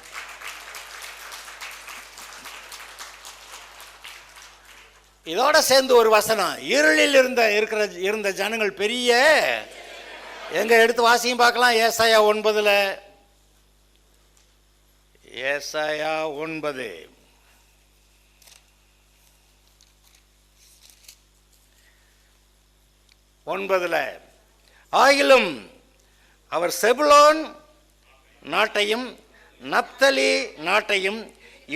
இதோட சேர்ந்து ஒரு வசனம், இருளில் இருந்த ஜனங்கள் பெரிய எங்க எடுத்து வாசியும் பார்க்கலாம். ஏசாயா 9, ஏசாயா 9 9 ஆகிலும் அவர் செபுலோன் நாட்டையும் நப்தலி நாட்டையும்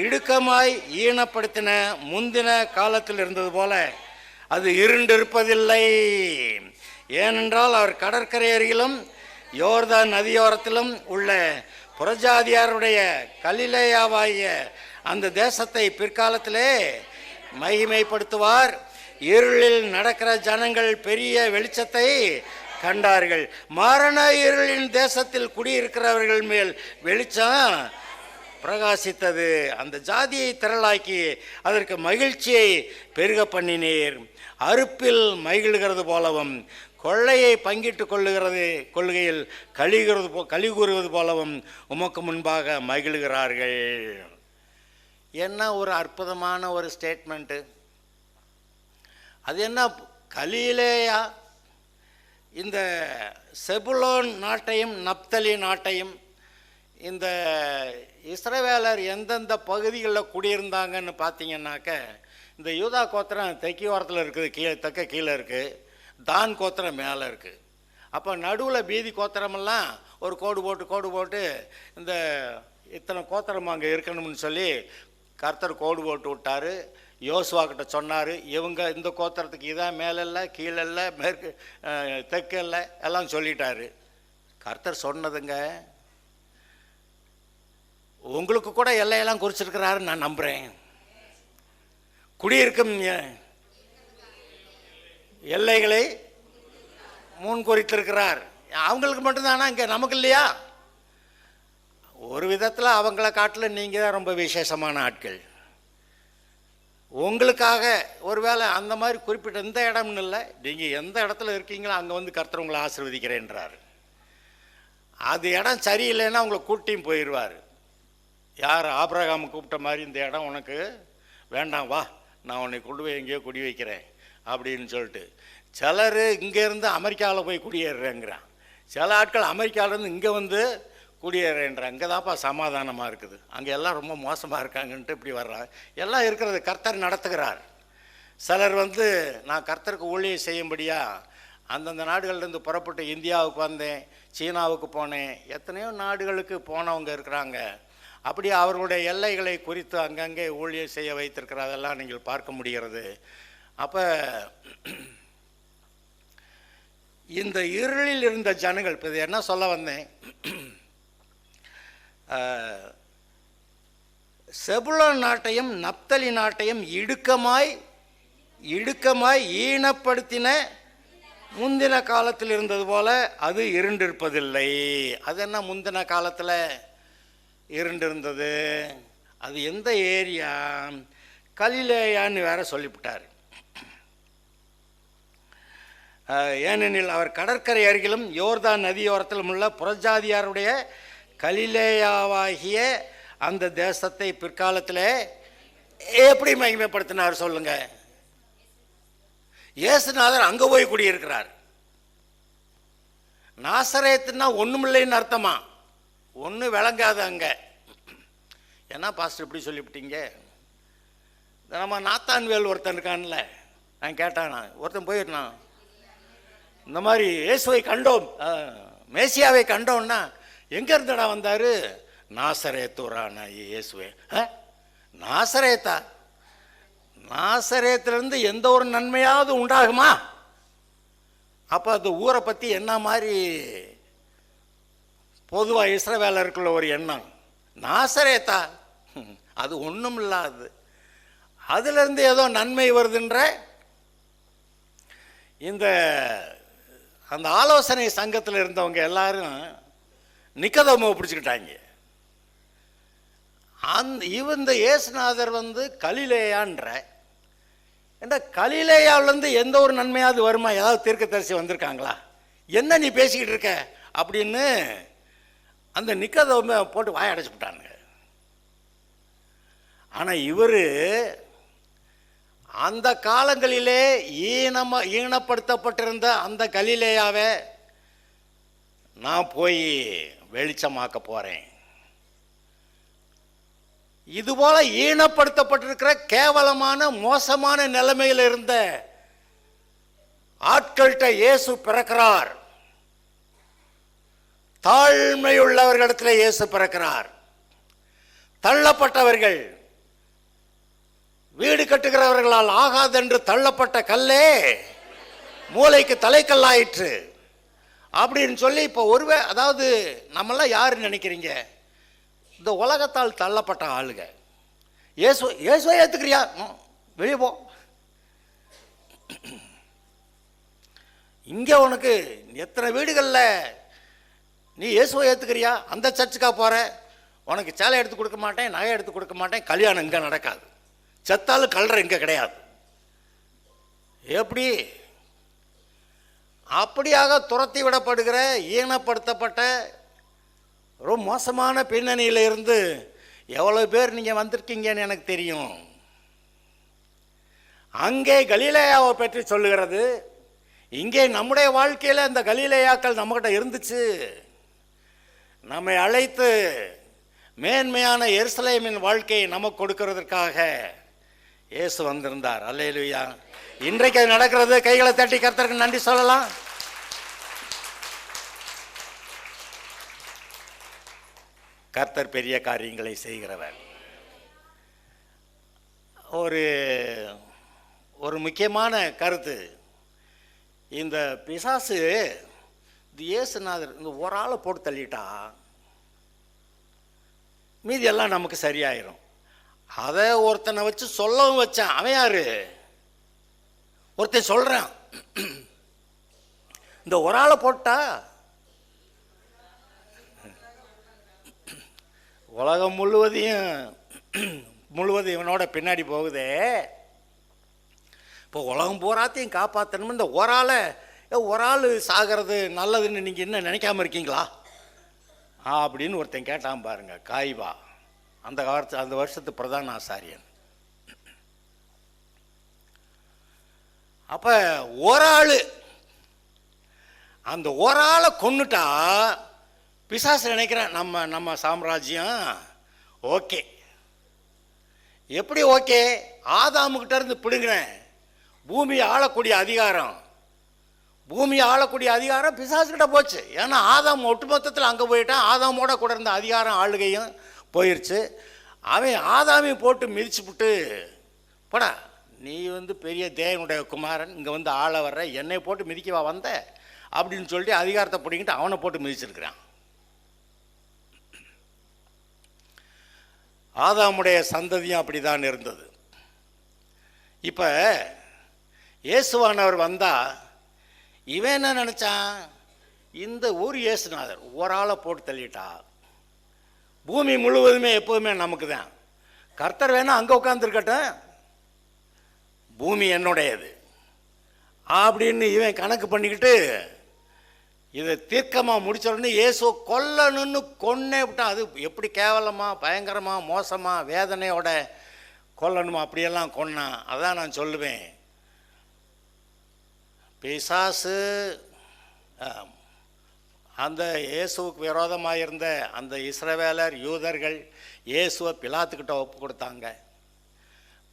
இடுக்கமாய் ஈனப்படுத்தின முந்தின காலத்தில் இருந்தது போல அது இருண்டிருப்பதில்லை. ஏனென்றால் அவர் கடற்கரை அருகிலும் யோர்தான் நதியோரத்திலும் உள்ள புறஜாதியாருடைய கலிலேயாவாகிய அந்த தேசத்தை பிற்காலத்திலே மகிமைப்படுத்துவார். இருளில் நடக்கிற ஜனங்கள் பெரிய வெளிச்சத்தை கண்டார்கள். மரண இருளின் தேசத்தில் குடியிருக்கிறவர்கள் மேல் வெளிச்சம் பிரகாசித்தது. அந்த ஜாதியை திரளாக்கி அதற்கு மகிழ்ச்சியை பெருக பண்ணினீர். அறுப்பில் மகிழ்கிறது போலவும் கொள்ளையை பங்கிட்டு கொள்ளுகையில் களி கூறுவது போலவும் உமக்கு முன்பாக மகிழ்கிறார்கள். என்ன ஒரு அற்புதமான ஒரு ஸ்டேட்மெண்ட்டு! அது என்ன, கலிலேயா இந்த செபுலோன் நாட்டையும் நப்தலி நாட்டையும் இந்த இஸ்ரவேலர் எந்தெந்த பகுதிகளில் குடியிருந்தாங்கன்னு பார்த்தீங்கன்னாக்க, இந்த யூதா கோத்திரம் தெற்கு ஓரத்தில் இருக்குது, கீழே இருக்குது, தான் கோத்திரம் மேலே இருக்குது. அப்போ நடுவில் பீதி கோத்திரமெல்லாம் ஒரு கோடு போட்டு இந்த இத்தனை கோத்திரம் அங்கே இருக்கணும்னு சொல்லி கர்த்தர் கோடு போட்டு விட்டார். யோசுவா கிட்ட சொன்னார், இவங்க இந்த கோத்திரத்துக்கு இதான் மேலே கீழே இல்லை, மேற்கு தெற்கு இல்லை எல்லாம் சொல்லிட்டாரு. கர்த்தர் சொன்னதுங்க, உங்களுக்கு கூட எல்லையெல்லாம் குறிச்சிருக்கிறாரு நான் நம்புகிறேன். குடியிருக்கும் எல்லைகளை முன் குறித்திருக்கிறார். அவங்களுக்கு மட்டும்தானா இங்கே, நமக்கு இல்லையா? ஒரு விதத்தில் அவங்கள காட்டில் நீங்கள் தான் ரொம்ப விசேஷமான ஆட்கள். உங்களுக்காக ஒருவேளை அந்த மாதிரி குறிப்பிட்ட இந்த இடம்னு இல்லை, நீங்கள் எந்த இடத்துல இருக்கீங்களோ அங்கே வந்து கர்த்தர் உங்களை ஆசீர்வதிக்கிறேன்றார். அது இடம் சரியில்லைன்னா உங்களை கூட்டியும் போயிடுவார். யார் ஆபிரகாம் கூப்பிட்ட மாதிரி, இந்த இடம் உனக்கு வேண்டாம், வா நான் உன்னை கொண்டு போய் எங்கேயோ குடி வைக்கிறேன் அப்படின்னு சொல்லிட்டு. சிலர் இங்கேருந்து அமெரிக்காவில் போய் குடியேறுறேங்கிறான். சில ஆட்கள் அமெரிக்காவிலேருந்து இங்கே வந்து குடியேறேன்றான். இங்கே தான்ப்பா சமாதானமாக இருக்குது, அங்கே எல்லாம் ரொம்ப மோசமாக இருக்காங்கன்ட்டு இப்படி வர்றாங்க. எல்லாம் இருக்கிறது கர்த்தர் நடத்துகிறார். சிலர் வந்து நான் கர்த்தருக்கு ஊழியம் செய்யும்படியா அந்தந்த நாடுகள்லேருந்து புறப்பட்டு இந்தியாவுக்கு வந்தேன், சீனாவுக்கு போனேன், எத்தனையோ நாடுகளுக்கு போனவங்க இருக்கிறாங்க. அப்படி அவர்களுடைய எல்லைகளை குறித்து அங்கங்கே ஊழியம் செய்ய வைத்திருக்கிறதெல்லாம் நீங்கள் பார்க்க முடிகிறது. அப்போ இந்த இருளில் இருந்த ஜனங்கள், இப்போ இது என்ன சொல்ல வந்தேன், செபுலோன் நாட்டையும் நப்தலி நாட்டையும் இடுக்கமாய் ஈனப்படுத்தின முந்தின காலத்தில் இருந்தது போல அது இருண்டிருப்பதில்லை. அது என்ன முந்தின காலத்தில் இருண்டிருந்தது? அது எந்த ஏரியா? கலிலேயான்னு வேற சொல்லிவிட்டார். ஏனெனில் அவர் கடற்கரை அருகிலும் யோர்தான் நதியோரத்திலும் உள்ள புறஜாதியாருடைய கலிலேயாவாகிய அந்த தேசத்தை பிற்காலத்தில் எப்படி மகிமைப்படுத்தினார் சொல்லுங்க? இயேசுநாதர் அங்கே போய் குடியிருக்கிறார். நாசரேத்துன்னா ஒன்றுமில்லைன்னு அர்த்தமா? ஒன்றும் விளங்காது அங்கே. என்ன பாஸ்டர் இப்படி சொல்லிவிட்டீங்க? நம்ம நாத்தான்வேல் ஒருத்தன் இருக்கான்ல, நான் கேட்டானா, ஒருத்தன் போயிருந்தான், இந்த மாதிரி இயேசுவை கண்டோம், மேசியாவை கண்டோம்னா எங்கே இருந்தடா வந்தார்? நாசரேத்தூரான இயேசுவே. நாசரேத்தா? நாசரேத்திலிருந்து எந்த ஒரு நன்மையாவது உண்டாகுமா? அப்போ அந்த ஊரை பற்றி என்ன மாதிரி பொதுவாக இஸ்ரவேலருக்குள்ள ஒரு எண்ணம், நாசரேத்தா அது ஒன்றும் இல்லாது, அதிலிருந்து ஏதோ நன்மை வருதுன்ற இந்த அந்த ஆலோசனை சங்கத்தில் இருந்தவங்க எல்லாரும் நிக்கதோமை பிடிச்சிக்கிட்டாங்க. இந்த இயேசுநாதர் வந்து கலிலேயான்ற, என்ற கலிலேயாவிலேருந்து எந்த ஒரு நன்மையாவது வருமா? ஏதாவது தீர்க்கதரிசி வந்திருக்காங்களா? என்ன நீ பேசிக்கிட்டு இருக்க அப்படின்னு அந்த நிக்கதோமை போட்டு வாய அடைச்சு விட்டாங்க. ஆனால் இவர் அந்த காலங்களிலே ஈனப்படுத்தப்பட்டிருந்த அந்த கலிலேயாவை நான் போய் வெளிச்சமாக்க போகிறேன். இதுபோல ஈனப்படுத்தப்பட்டிருக்கிற கேவலமான மோசமான நிலைமையில் இருந்த ஆட்கள்கிட்ட இயேசு பிறக்கிறார். தாழ்மையுள்ளவர்களிடத்தில் இயேசு பிறக்கிறார். தள்ளப்பட்டவர்கள், வீடு கட்டுகிறவர்களால் ஆகாதென்று தள்ளப்பட்ட கல்லே மூளைக்கு தலைக்கல்லாயிற்று அப்படின்னு சொல்லி இப்போ அதாவது நம்மளாம் யாரு நினைக்கிறீங்க? இந்த உலகத்தால் தள்ளப்பட்ட ஆளுங்க. இயேசுவை ஏற்றுக்கிறியா? வெளியே போ. இங்கே உனக்கு எத்தனை வீடுகளில் நீ இயேசுவை ஏற்றுக்கிறியா? அந்த சர்ச்சுக்காக போகிற, உனக்கு சேலை எடுத்து கொடுக்க மாட்டேன், நகை எடுத்து கொடுக்க மாட்டேன், கல்யாணம் இங்கே நடக்காது, செத்தாலும் கல்ற இங்கே கிடையாது. எப்படி? அப்படியாக துரத்தி விடப்படுகிற ஈனப்படுத்தப்பட்ட ரொம்ப மோசமான பின்னணியில் இருந்து எவ்வளோ பேர் நீங்கள் வந்திருக்கீங்கன்னு எனக்கு தெரியும். அங்கே கலிலேயாவை பற்றி சொல்லுகிறது. இங்கே நம்முடைய வாழ்க்கையில் இந்த கலிலேயாக்கள் நம்மகிட்ட இருந்துச்சு. நம்மை அழைத்து மேன்மையான எருசலேமின் வாழ்க்கையை நமக்கு கொடுக்கிறதற்காக இயேசு வந்திருந்தார். அல்லேலூயா. இன்றைக்கு அது நடக்கிறது. கைகளை தட்டி கர்த்தருக்கு நன்றி சொல்லலாம். கர்த்தர் பெரிய காரியங்களை செய்கிறவர். ஒரு முக்கியமான கருத்து, இந்த பிசாசு இயேசுநாதர் இந்த ஒரு ஆளை போட்டு தள்ளிட்டா மீதி எல்லாம் நமக்கு சரியாயிரும். அதை ஒருத்தனை வச்சு சொல்லவும் வச்சான். அவன் யாரு? ஒருத்தன் சொல்றான், இந்த ஒரு ஆளை போட்டா உலகம் முழுவதும் இவனோட பின்னாடி போகுதே. இப்போ உலகம் பூராத்தையும் காப்பாற்றணும். இந்த ஒரு ஆள் சாகிறது நல்லதுன்னு நீங்கள் என்ன நினைக்காம இருக்கீங்களா அப்படின்னு ஒருத்தன் கேட்டான் பாருங்க. காய்வா அந்த வருஷத்து பிரதான ஆசாரியன். அப்போ அந்த ஒரு ஆளை கொன்னுட்டா பிசாசு நினைக்கிறேன் நம்ம சாம்ராஜ்யம் ஓகே. எப்படி ஓகே? ஆதாமுக்கிட்ட இருந்து பிடுங்கினேன் பூமியை ஆளக்கூடிய அதிகாரம் பிசாசுக்கிட்ட போச்சு. ஏன்னா ஆதாம் ஒட்டுமொத்தத்தில் அங்கே போயிட்டான். ஆதாமோட கூட இருந்த அதிகாரம் ஆளுகையும் போயிடுச்சு. அவன் ஆதாமையும் போட்டு மிதிச்சு விட்டு, போடா நீ பெரிய தேவனுடைய குமாரன், இங்கே ஆள வர்ற, என்னை போட்டு மிதிக்கவா வந்த அப்படின்னு சொல்லிட்டு அதிகாரத்தை பிடிங்கிட்டு அவனை போட்டு மிதிச்சிருக்கிறான். ஆதாமுடைய சந்ததியும் அப்படிதான் இருந்தது. இப்போ இயேசுவானவர் வந்தா இவன் என்ன நினைச்சான்? இந்த ஊர் இயேசுநாதர் ஒரு ஆளை போட்டு தள்ளிட்டா பூமி முழுவதுமே எப்போதுமே நமக்கு தான். கர்த்தர் வேணா அங்கே உட்காந்துருக்கட்டும், பூமி என்னுடையது அப்படின்னு இவன் கணக்கு பண்ணிக்கிட்டு இதை தீர்க்கமாக முடிச்சோடனே இயேசு கொல்லணுன்னு கொன்னே விட்டான். அது எப்படி கேவலமாக, பயங்கரமாக, மோசமாக, வேதனையோட கொல்லணுமா அப்படியெல்லாம் கொன்னான். அதான் நான் சொல்லுவேன், பிசாசு அந்த இயேசுவுக்கு விரோதமாக இருந்த அந்த இஸ்ரவேலர் யூதர்கள் இயேசுவை பிலாத்துக்கிட்ட ஒப்பு கொடுத்தாங்க.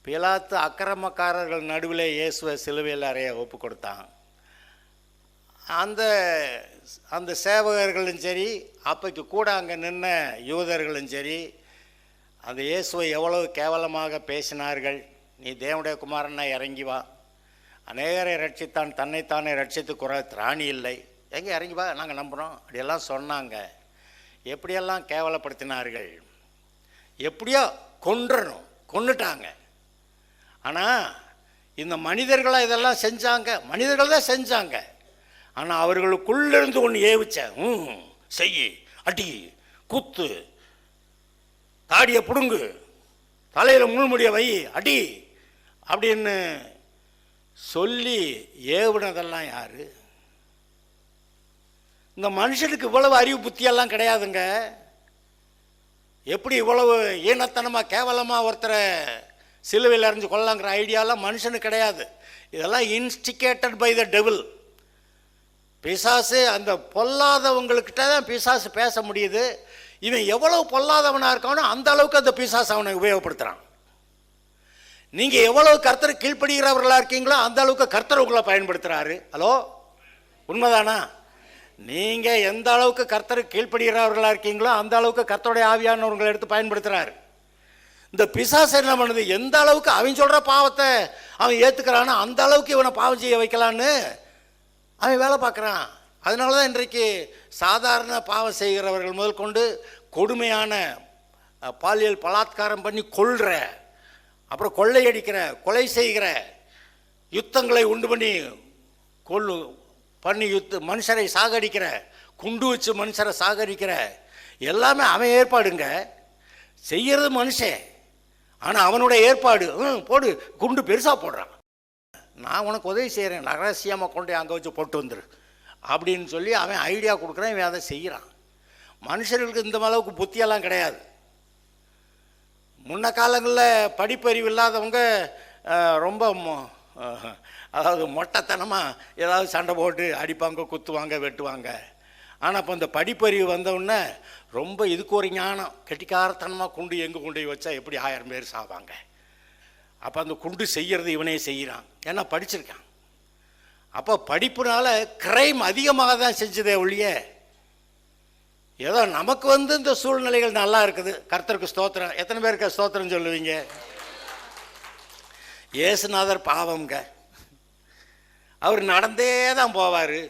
பிலாத்து அக்கிரமக்காரர்கள் நடுவில் இயேசுவை சிலுவையில் அறைய ஒப்பு கொடுத்தான். அந்த சேவகர்களும் சரி, அப்பைக்கு கூட அங்கே நின்ன யூதர்களும் சரி, அந்த இயேசுவை எவ்வளவு கேவலமாக பேசினார்கள். நீ தேவனுடைய குமாரனா இறங்கி வா, அநேகரை ரட்சித்தான், தன்னைத்தானே ரட்சித்து குற திராணி இல்லை, எங்கே இறங்கி வா, நாங்கள் நம்புகிறோம் அப்படியெல்லாம் சொன்னாங்க. எப்படியெல்லாம் கேவலப்படுத்தினார்கள். எப்படியோ கொன்னுட்டாங்க. ஆனால் இந்த மனிதர்களாக இதெல்லாம் செஞ்சாங்க, மனிதர்கள் தான் செஞ்சாங்க. ஆனால் அவர்களுக்குள்ளிருந்து ஒன்று ஏவிச்சேன், செய்யி, அடி, குத்து, தாடியை பிடுங்கு, தலையில் முள்முடிய வை, அடி அப்படின்னு சொல்லி ஏவுனதெல்லாம் யாரு? இந்த மனுஷனுக்கு இவ்வளவு அறிவு புத்தியெல்லாம் கிடையாதுங்க. எப்படி இவ்வளவு ஈனத்தனமாக கேவலமாக ஒருத்தரை சிலுவையில் அறிஞ்சு கொள்ளலாங்கிற ஐடியாலாம் மனுஷனுக்கு கிடையாது. இதெல்லாம் இன்ஸ்டிகேட்டட் பை த டெவில். பிசாசு அந்த பொல்லாதவங்கக்கிட்ட தான் பிசாசு பேச முடியுது. இவன் எவ்வளவு பொல்லாதவனாக இருக்கானோ அந்த அளவுக்கு அந்த பிசாசு அவனை உபயோகப்படுத்துகிறான். நீங்கள் எவ்வளவு கர்த்தருக்கு கீழ்ப்படுகிறவர்களாக இருக்கீங்களோ அந்த அளவுக்கு கர்த்தர் உங்களை பயன்படுத்துகிறாரு. ஹலோ, உண்மைதானா? நீங்கள் எந்த அளவுக்கு கர்த்தருக்கு கீழ்ப்படுகிறவர்களாக இருக்கீங்களோ அந்த அளவுக்கு கர்த்தருடைய ஆவியானவர்களை எடுத்து பயன்படுத்துகிறாரு. இந்த பிசாசு என்ன பண்ணுது, எந்த அளவுக்கு அவன் சொல்கிற பாவத்தை அவன் ஏற்றுக்கிறானோ அந்த அளவுக்கு இவனை பாவம் செய்ய வைக்கலான்னு அவன் வேலை பார்க்குறான். அதனால தான் இன்றைக்கு சாதாரண பாவம் செய்கிறவர்கள் முதல் கொண்டு கொடுமையான பாலியல் பலாத்காரம் பண்ணி கொள்கிற, அப்புறம் கொள்ளையடிக்கிற, கொலை செய்கிற, யுத்தங்களை உண்டு பண்ணி மனுஷரை சாகடிக்கிற, குண்டு வச்சு மனுஷரை சாகடிக்கிற எல்லாமே அவன் ஏற்பாடுங்க. செய்கிறது மனுஷன், ஆனால் அவனுடைய ஏற்பாடு. போடு, குண்டு பெருசாக போடுறான், நான் உனக்கு உதவி செய்கிறேன், ரகசியமாக கொண்டு அங்கே வச்சு போட்டு வந்துரு அப்படின்னு சொல்லி அவன் ஐடியா கொடுக்குறான். இவன் அதை செய்கிறான். மனுஷர்களுக்கு இந்த அளவுக்கு புத்தியெல்லாம் கிடையாது. முன்ன காலங்களில் படிப்பறிவு இல்லாதவங்க ரொம்ப அதாவது மொட்டைத்தனமாக ஏதாவது சண்டை போட்டு அடிப்பாங்க, குத்துவாங்க, வெட்டுவாங்க. ஆனால் இப்போ இந்த படிப்பறிவு வந்தவுடனே ரொம்ப இதுக்கு ஒரு ஞானம், கெட்டிக்காரத்தனமாக குண்டு எங்கே கொண்டு போய் வச்சா எப்படி 1000 பேர் சாவாங்க. அப்போ அந்த குண்டு செய்கிறது இவனே செய்கிறான், ஏன்னா படிச்சிருக்கான். அப்போ படிப்புனால கிரைம் அதிகமாக தான் செஞ்சதே ஒழிய, ஏதோ நமக்கு இந்த சூழ்நிலைகள் நல்லா இருக்குது. கர்த்தருக்கு ஸ்தோத்திரம். எத்தனை பேருக்கு ஸ்தோத்திரம் சொல்லுவீங்க? இயேசுநாதர் பாவம்ங்க. அவர் நடந்தே தான் போவார்,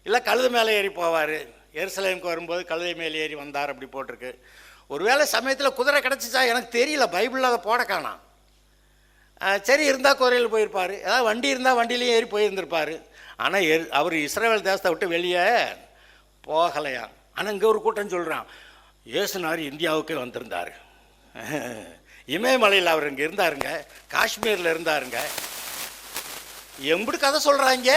இல்லை கழுது மேலே ஏறி போவார். எருசலேமுக்கு வரும்போது கழுதை மேலே ஏறி வந்தார் அப்படி போட்டிருக்கு. ஒருவேளை சமயத்தில் குதிரை கிடச்சிச்சா எனக்கு தெரியல, பைபிளில் அதை போட காணாம். சரி, இருந்தால் குதிரையில் போயிருப்பார், ஏதாவது வண்டி இருந்தால் வண்டியிலையும் ஏறி போயிருந்திருப்பார். ஆனால் அவர் இஸ்ரவேல் தேசத்தை விட்டு வெளியே போகலையா. ஆனால் இங்கே ஒரு கூட்டம் சொல்கிறான், இயேசுநாதர் இந்தியாவுக்கே வந்திருந்தார். இமயமலையில் அவர் இங்கே இருந்தாருங்க, காஷ்மீரில் இருந்தாருங்க. எம்படி கதை சொல்கிறாங்க.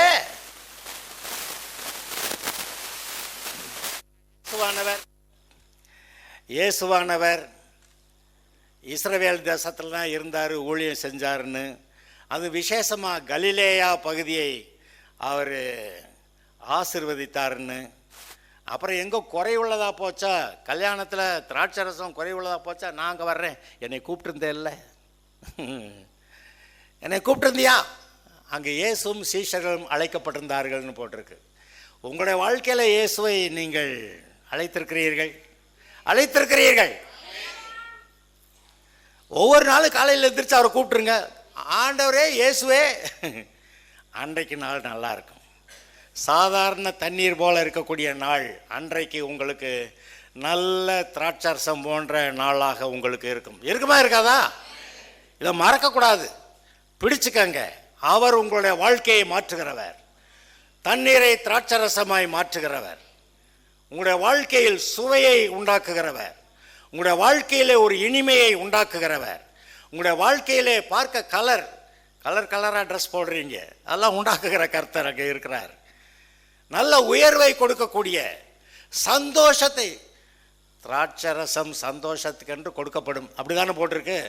இயேசுவானவர் இஸ்ரவேல் தேசத்தில் தான் இருந்தார், ஊழியம் செஞ்சாருன்னு. அது விசேஷமாக கலிலேயா பகுதியை அவர் ஆசீர்வதித்தாருன்னு. அப்புறம் எங்கே குறைவுள்ளதாக போச்சா, கல்யாணத்தில் திராட்சரசம் குறைவுள்ளதாக போச்சா, நான் அங்கே வர்றேன், என்னை கூப்பிட்டுருந்தேன் இல்லை, என்னை கூப்பிட்டுருந்தியா. அங்கே இயேசுவும் சீஷர்களும் அழைக்கப்பட்டிருந்தார்கள்னு போட்டிருக்கு. உங்களுடைய வாழ்க்கையில் இயேசுவை நீங்கள் அழைத்திருக்கிறீர்கள். ஒவ்வொரு நாளும் காலையில் எந்திரிச்சு அவரை கூப்பிட்டுருங்க, ஆண்டவரே இயேசுவே. அன்றைக்கு நாள் நல்லா இருக்கும். சாதாரண தண்ணீர் போல இருக்கக்கூடிய நாள் அன்றைக்கு உங்களுக்கு நல்ல திராட்சரசம் போன்ற நாளாக உங்களுக்கு இருக்கும். இருக்குமா இருக்காதா? இதை மறக்கக்கூடாது, பிடிச்சுக்கங்க. அவர் உங்களுடைய வாழ்க்கையை மாற்றுகிறவர், தண்ணீரை திராட்சரசமாய் மாற்றுகிறவர், உங்களுடைய வாழ்க்கையில் சுவையை உண்டாக்குகிறவர், உங்களுடைய வாழ்க்கையிலே ஒரு இனிமையை உண்டாக்குகிறவர், உங்களுடைய வாழ்க்கையிலே பார்க்க கலராக ட்ரெஸ் போடுறீங்க, அதெல்லாம் உண்டாக்குகிற கர்த்தர் அங்கே இருக்கிறார். நல்ல உயர்வை கொடுக்கக்கூடிய சந்தோஷத்தை, திராட்சரசம் சந்தோஷத்துக்கு என்று கொடுக்கப்படும், அப்படிதானே போட்டிருக்கு.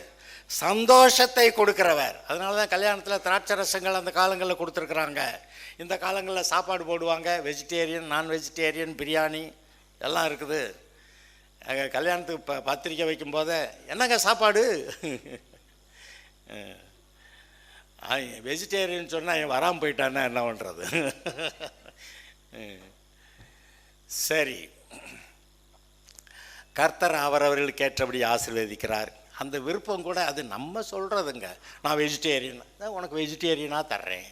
சந்தோஷத்தை கொடுக்கிறவர். அதனால தான் கல்யாணத்தில் திராட்சரசங்கள் அந்த காலங்களில் கொடுத்துருக்குறாங்க. இந்த காலங்களில் சாப்பாடு போடுவாங்க, வெஜிடேரியன், நான் வெஜிடேரியன், பிரியாணி எல்லாம் இருக்குது. கல்யாணத்துக்கு பத்திரிக்கை வைக்கும்போதே என்னங்க சாப்பாடு, வெஜிடேரியன் சொன்னால் வராமல் போயிட்டான்னா என்ன பண்ணுறது. சரி, கர்த்தர் அவரவர்களுக்கு ஏற்றபடி ஆசீர்வதிக்கிறார். அந்த விருப்பம் கூட அது நம்ம சொல்கிறதுங்க. நான் வெஜிடேரியன், உனக்கு வெஜிடேரியனாக தர்றேன்.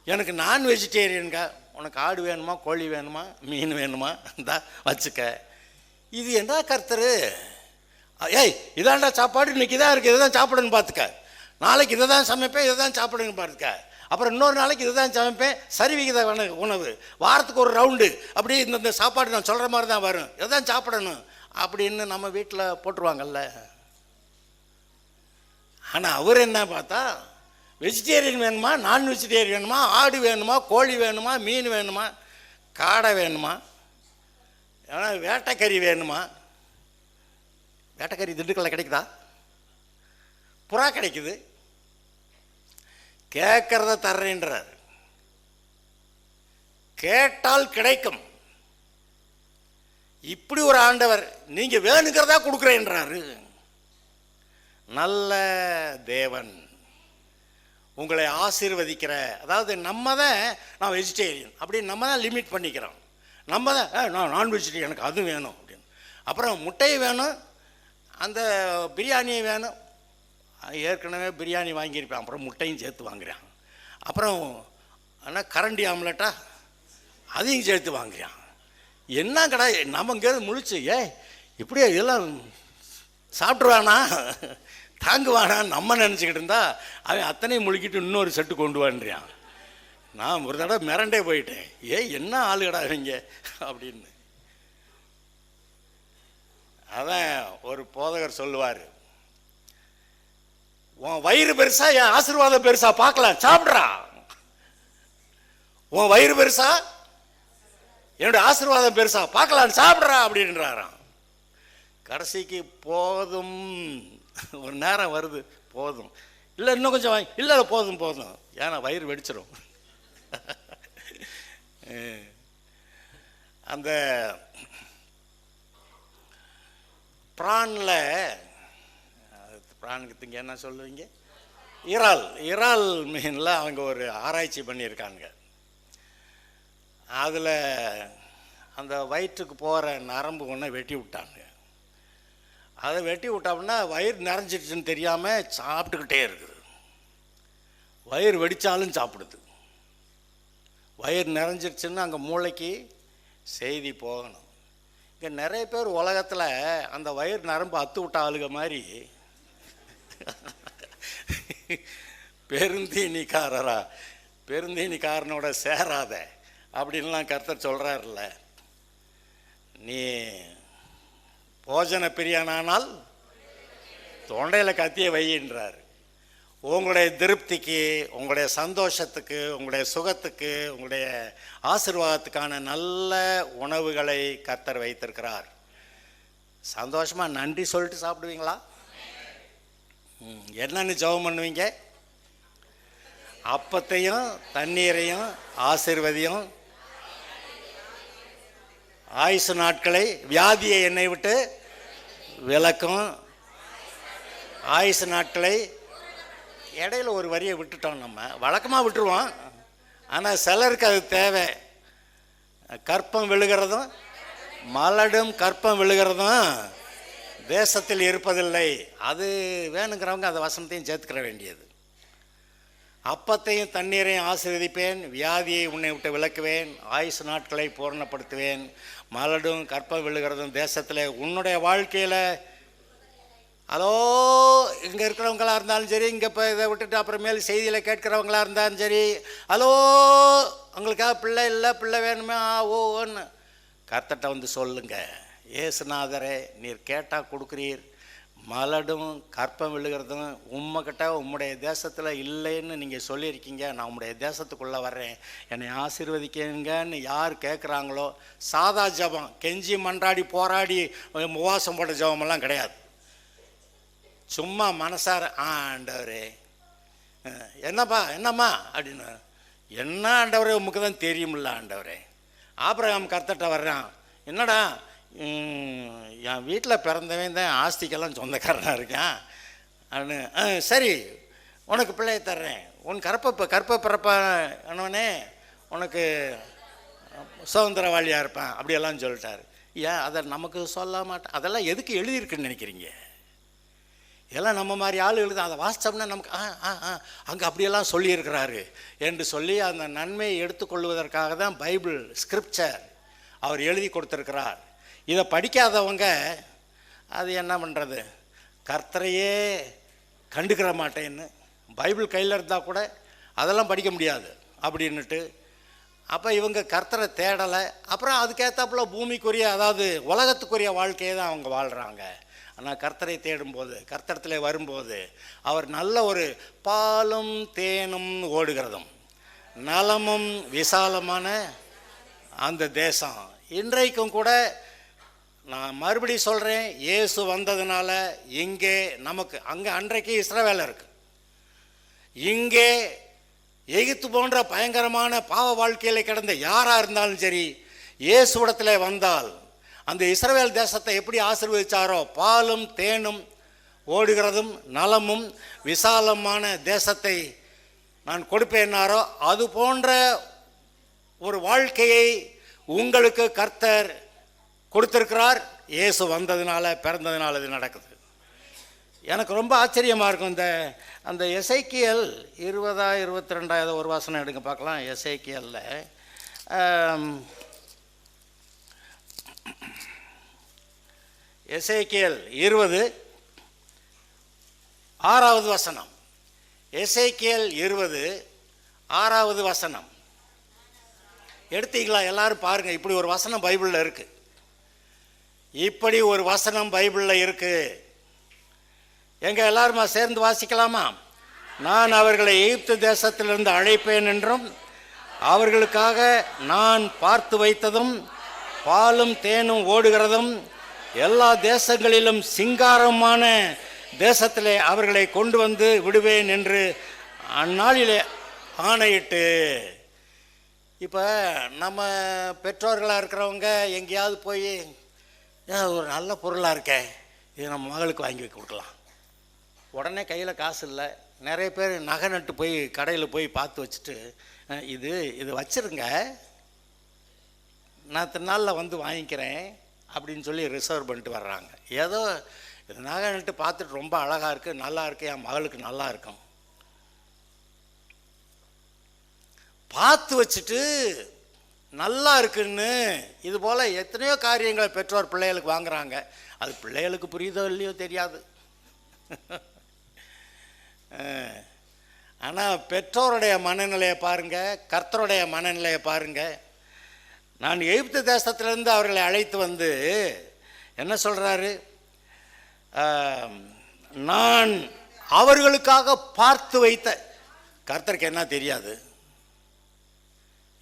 எனக்கு நான் வெஜிடேரியனுங்க, உனக்கு ஆடு வேணுமா, கோழி வேணுமா, மீன் வேணுமா, இந்தா வச்சுக்க. இது என்ன கர்த்தர்? ஏய் இதாண்டா சாப்பாடு, இன்னைக்கு இதான் இருக்குது, இதை தான் சாப்பிடுன்னு பார்த்துக்க. நாளைக்கு இதை தான் சமைப்பேன், இதை தான் சாப்பிடுன்னு பார்த்துக்க. அப்புறம் இன்னொரு நாளைக்கு இதை தான் சமைப்பேன், சரிவிகித உணவு, வாரத்துக்கு ஒரு ரவுண்டு, அப்படி இந்த சாப்பாடு நான் சொல்கிற மாதிரி தான் வரும், இதை தான் சாப்பிடணும் அப்படின்னு நம்ம வீட்டில் போட்டுருவாங்கல்ல. ஆனால் அவர் என்ன பார்த்தா, வெஜிடேரியன் வேணுமா, நான் வெஜிடேரியன் வேணுமா, ஆடு வேணுமா, கோழி வேணுமா, மீன் வேணுமா, காடை வேணுமா, ஏன்னா வேட்டைக்கறி வேணுமா. வேட்டைக்கறி திண்டுக்கல்ல கிடைக்குதா? புறா கிடைக்குது, கேட்குறத தர்றேன்றார். கேட்டால் கிடைக்கும். இப்படி ஒரு ஆண்டவர் நீங்க வேணுங்கிறதா கொடுக்குறேன்றாரு. நல்ல தேவன் உங்களை ஆசீர்வதிக்கிற, அதாவது நம்ம தான் நான் வெஜிடேரியன் அப்படின்னு நம்ம தான் லிமிட் பண்ணிக்கிறோம். நம்ம தான் நான் நான் வெஜிடேரியன், எனக்கு அது வேணும் அப்படின்னு. அப்புறம் முட்டை வேணும், அந்த பிரியாணி வேணும். ஏற்கனவே பிரியாணி வாங்கியிருப்பேன், அப்புறம் முட்டையும் சேர்த்து வாங்குறான். அப்புறம் ஆனால் கரண்டி ஆம்லெட்டா அதையும் சேர்த்து வாங்குறான். என்ன கடை நம்ம இங்கேருந்து முழிச்சு இப்படியே இதெல்லாம் சாப்பிட்ருவானா தாங்குவானா நம்ம நினச்சிக்கிட்டு இருந்தா அவன் அத்தனையும் முழுக்கிட்டு இன்னொரு செட்டு கொண்டு வான்றான். நான் ஒரு தடவை மிரண்டே போயிட்டேன், என்ன ஆளுகடா இவங்க அப்படின்னு. அதான் ஒரு போதகர் சொல்லுவார், உன் வயிறு பெருசா என் ஆசீர்வாதம் பெருசா பார்க்கலாம், சாப்பிட்றா. உன் வயிறு பெருசா என்னுடைய ஆசீர்வாதம் பெருசா பார்க்கலாம், சாப்பிட்றா அப்படின்றாராம். கடைசிக்கு போதும், ஒரு நேரம் வருது, போதும், இல்லை இன்னும் கொஞ்சம் வாங்கி, இல்லை போதும் போதும், ஏன்னா வயிறு வெடிச்சிடும். அந்த பிரானில், பிரானுக்கு திங்க என்ன சொல்லுவீங்க, இறால் மீனில் அவங்க ஒரு ஆராய்ச்சி பண்ணியிருக்காங்க. அதில் அந்த வயிற்றுக்கு போகிற நரம்பு ஒன்றை வெட்டி விட்டாங்க. அதை வெட்டி விட்டோம்னா வயிறு நிறைஞ்சிடுச்சுன்னு தெரியாமல் சாப்பிட்டுக்கிட்டே இருக்குது. வயிறு வெடித்தாலும் சாப்பிடுது. வயிறு நிறைஞ்சிடுச்சுன்னு அங்கே மூளைக்கு செய்தி போகணும். இங்கே நிறைய பேர் உலகத்தில் அந்த வயிறு நரம்பு அத்து விட்ட ஆளுக மாதிரி பெருந்தீனிக்காரனோட சேராத அப்படின்லாம் கர்த்தர் சொல்கிறார்ல. நீ போஜன பிரியானால் தொண்டையில் கத்திய வையின்றார். உங்களுடைய திருப்திக்கு, உங்களுடைய சந்தோஷத்துக்கு, உங்களுடைய சுகத்துக்கு, உங்களுடைய ஆசீர்வாதத்துக்கான நல்ல உணவுகளை கர்த்தர் வைத்திருக்கிறார். சந்தோஷமாக நன்றி சொல்லிட்டு சாப்பிடுவீங்களா? என்னன்னு ஜெபம் பண்ணுவீங்க? அப்பத்தையும் தண்ணீரையும் ஆசீர்வதியும், ஆயுசு நாட்களை, வியாதியை என்னை விட்டு விலக்கும், ஆயுசு நாட்களை. இடையில ஒரு வரியை விட்டுட்டோம், நம்ம வழக்கமாக விட்டுருவோம், ஆனால் சிலருக்கு அது தேவை. கற்பம் விழுகிறதும் மலடும் கற்பம் விழுகிறதும் தேசத்தில் இருப்பதில்லை. அது வேணுங்கிறவங்க அந்த வசனத்தையும் சேர்த்துக்கிற வேண்டியது. அப்பத்தையும் தண்ணீரையும் ஆசீர்வதிப்பேன், வியாதியை உன்னை விட்டு விலக்குவேன், ஆயுசு நாட்களை பூரணப்படுத்துவேன், மலடும் கற்பம் விழுகிறதும் தேசத்தில். உன்னுடைய வாழ்க்கையில் ஹலோ இங்கே இருக்கிறவங்களா இருந்தாலும் சரி, இங்கே இப்போ இதை விட்டுட்டு அப்புறமேல் செய்தியில் கேட்குறவங்களா இருந்தாலும் சரி, ஹலோ உங்களுக்காக பிள்ளை இல்லை, பிள்ளை வேணுமே ஓன்னு கர்த்தர்ட்ட வந்து சொல்லுங்க. ஏசுநாதரே, நீர் கேட்டால் கொடுக்குறீர், மலடும் கற்பம் விழுகிறதும் உம்மைக்கிட்ட உம்முடைய தேசத்தில் இல்லைன்னு நீங்கள் சொல்லியிருக்கீங்க. நான் உம்முடைய தேசத்துக்குள்ளே வர்றேன், என்னை ஆசீர்வதிக்கங்கன்னு யார் கேட்குறாங்களோ, சாதா ஜபம், கெஞ்சி மன்றாடி போராடி உபவாசம் போட்ட ஜபமெல்லாம் கிடையாது. சும்மா மனசார ஆண்டவரே என்னம்மா அப்படின்னு, என்ன ஆண்டவரே உமக்கு தான் தெரியுமில்ல ஆண்டவரே. ஆபிரகாம் கர்த்தர்ட்ட வர்றான், என்னடா என் வீட்டில் பிறந்தவன் தான் ஆஸ்திக்கெல்லாம் சொந்தக்காரனாக இருக்கான் அப்படின்னு. சரி உனக்கு பிள்ளையை தர்றேன், உன் கற்ப பிறப்பானவனே உனக்கு சுதந்திரவாளியாக இருப்பேன் அப்படியெல்லாம் சொல்லிட்டார். ஏன் அதை நமக்கு சொல்ல மாட்டேன்? அதெல்லாம் எதுக்கு எழுதியிருக்குன்னு நினைக்கிறீங்க? இதெல்லாம் நம்ம மாதிரி ஆள் எழுத, அதை வாசித்தோம்னா நமக்கு அங்கே அப்படியெல்லாம் சொல்லியிருக்கிறாரு என்று சொல்லி அந்த நன்மையை எடுத்துக்கொள்வதற்காக தான் பைபிள் ஸ்கிரிப்சர் அவர் எழுதி கொடுத்துருக்கிறார். இதை படிக்காதவங்க அது என்ன பண்ணுறது, கர்த்தரையே கண்டுக்கிற மாட்டேன்னு, பைபிள் கையில் இருந்தால் கூட அதெல்லாம் படிக்க முடியாது அப்படின்னுட்டு, அப்போ இவங்க கர்த்தரை தேடலை. அப்புறம் அதுக்கேற்றாப்புல பூமிக்குரிய, அதாவது உலகத்துக்குரிய வாழ்க்கையை தான் அவங்க வாழ்கிறாங்க. ஆனால் கர்த்தரை தேடும்போது, கர்த்தரத்தில் வரும்போது, அவர் நல்ல ஒரு பாலும் தேனும் ஓடுகிறதும் நலமும் விசாலமான அந்த தேசம். இன்றைக்கும் கூட நான் மறுபடியும் சொல்கிறேன், இயேசு வந்ததுனால இங்கே நமக்கு, அங்கே அன்றைக்கு இஸ்ரவேல் இருக்கு, இங்கே எகிப்து போன்ற பயங்கரமான பாவ வாழ்க்கையில் கிடந்த யாராக இருந்தாலும் சரி, இயேசுவிடத்தில் வந்தால் அந்த இஸ்ரவேல் தேசத்தை எப்படி ஆசீர்வதிச்சாரோ, பாலும் தேனும் ஓடுகிறதும் நலமும் விசாலமான தேசத்தை நான் கொடுப்பேன்னாரோ, அது போன்ற ஒரு வாழ்க்கையை உங்களுக்கு கர்த்தர் கொடுத்திருக்கிறார். இயேசு வந்ததுனால, பிறந்ததுனால இது நடக்குது. எனக்கு ரொம்ப ஆச்சரியமாக இருக்கும். அந்த எசேக்கியேல் 20-22 ஒரு வசனம் எடுங்க பார்க்கலாம். எசேக்கியேல்ல எசேக்கியேல் 20:6 வசனம். எசேக்கியேல் 20:6 வசனம் எடுத்தீங்களா? எல்லாரும் பாருங்க. இப்படி ஒரு வசனம் பைபிளில் இருக்கு. இப்படி ஒரு வசனம் பைபிளில் இருக்கு. எங்க எல்லாருமா சேர்ந்து வாசிக்கலாமா? நான் அவர்களை எகிப்து தேசத்திலிருந்து அழைப்பேன் என்றும், அவர்களுக்காக நான் பார்த்து வைத்ததும் பாலும் தேனும் ஓடுகிறதும் எல்லா தேசங்களிலும் சிங்காரமான தேசத்திலே அவர்களை கொண்டு வந்து விடுவேன் என்று அந்நாளிலே ஆணையிட்டு. இப்போ நம்ம பெற்றோர்களாக இருக்கிறவங்க எங்கேயாவது போய் ஒரு நல்ல பொருளாக இருக்கே, இது நம்ம மகளுக்கு வாங்கி கொடுக்கலாம். உடனே கையில் காசு இல்லை. நிறைய பேர் நகை நட்டு போய் கடையில் போய் பார்த்து வச்சுட்டு, இது வச்சுருங்க, நான் இத்தனை நாளில் வந்து வாங்கிக்கிறேன் அப்படின்னு சொல்லி ரிசர்வ் பண்ணிட்டு வர்றாங்க. ஏதோ இது நகை நட்டு பார்த்துட்டு ரொம்ப அழகாக இருக்குது, நல்லா இருக்குது, என் மகளுக்கு நல்லா இருக்கும் பார்த்து வச்சுட்டு நல்லா இருக்குன்னு இது போல் எத்தனையோ காரியங்களை பெற்றோர் பிள்ளைகளுக்கு வாங்குறாங்க. அது பிள்ளைகளுக்கு புரியுதோ இல்லையோ தெரியாது. ஆனால் பெற்றோருடைய மனநிலையை பாருங்கள், கர்த்தருடைய மனநிலையை பாருங்கள். நான் எகிப்து தேசத்திலிருந்து அவர்களை அழைத்து வந்து என்ன சொல்கிறாரு? நான் அவர்களுக்காக பார்த்து வைத்த. கர்த்தருக்கு என்ன தெரியாது?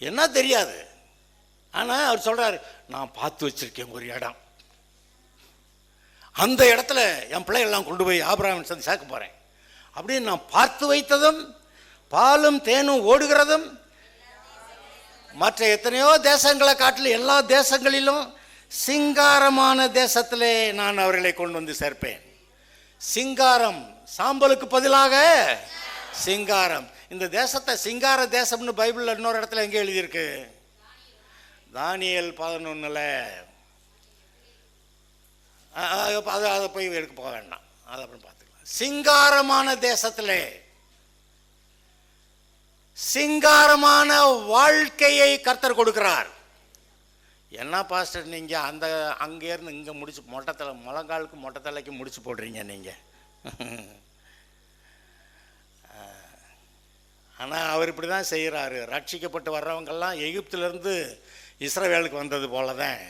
என்ன தெரியாது? ஆனால் அவர் சொல்கிறார், நான் பார்த்து வச்சிருக்கேன் ஒரு இடம், அந்த இடத்துல என் பிள்ளைகள்லாம் கொண்டு போய் ஆபிரகாம் சேர்ந்து சேர்க்க போகிறேன் அப்படின்னு நான் பார்த்து வைத்ததும் பாலும் தேனும் ஓடுகிறதும் மற்ற எத்தனையோ தேசங்களை காட்டிலும் எல்லா தேசங்களிலும் சிங்காரமான தேசத்திலே நான் அவர்களை கொண்டு வந்து சேர்ப்பேன். சிங்காரம், சாம்பலுக்கு பதிலாக சிங்காரம். இந்த தேசத்தை சிங்கார தேசம்னு பைபிளில் இன்னொரு இடத்துல எங்கே எழுதியிருக்கு? தானியேல் 11. அதை போய் எடுக்க போக வேண்டாம், அதை அப்புறம் பார்த்துக்கலாம். சிங்காரமான தேசத்திலே சிங்காரமான வாழ்க்கையை கர்த்தர் கொடுக்கிறார். என்ன பாஸ்டர் நீங்கள் அங்கேருந்து இங்கே முடிச்சு மொட்டத்தலை, முழங்காலுக்கு மொட்டத்தலைக்கு முடிச்சு போடுறீங்க நீங்கள். ஆனால் அவர் இப்படி தான் செய்கிறாரு. ரட்சிக்கப்பட்டு வர்றவங்கெல்லாம் எகிப்திலேருந்து இஸ்ரவேலுக்கு வந்தது போல தான்.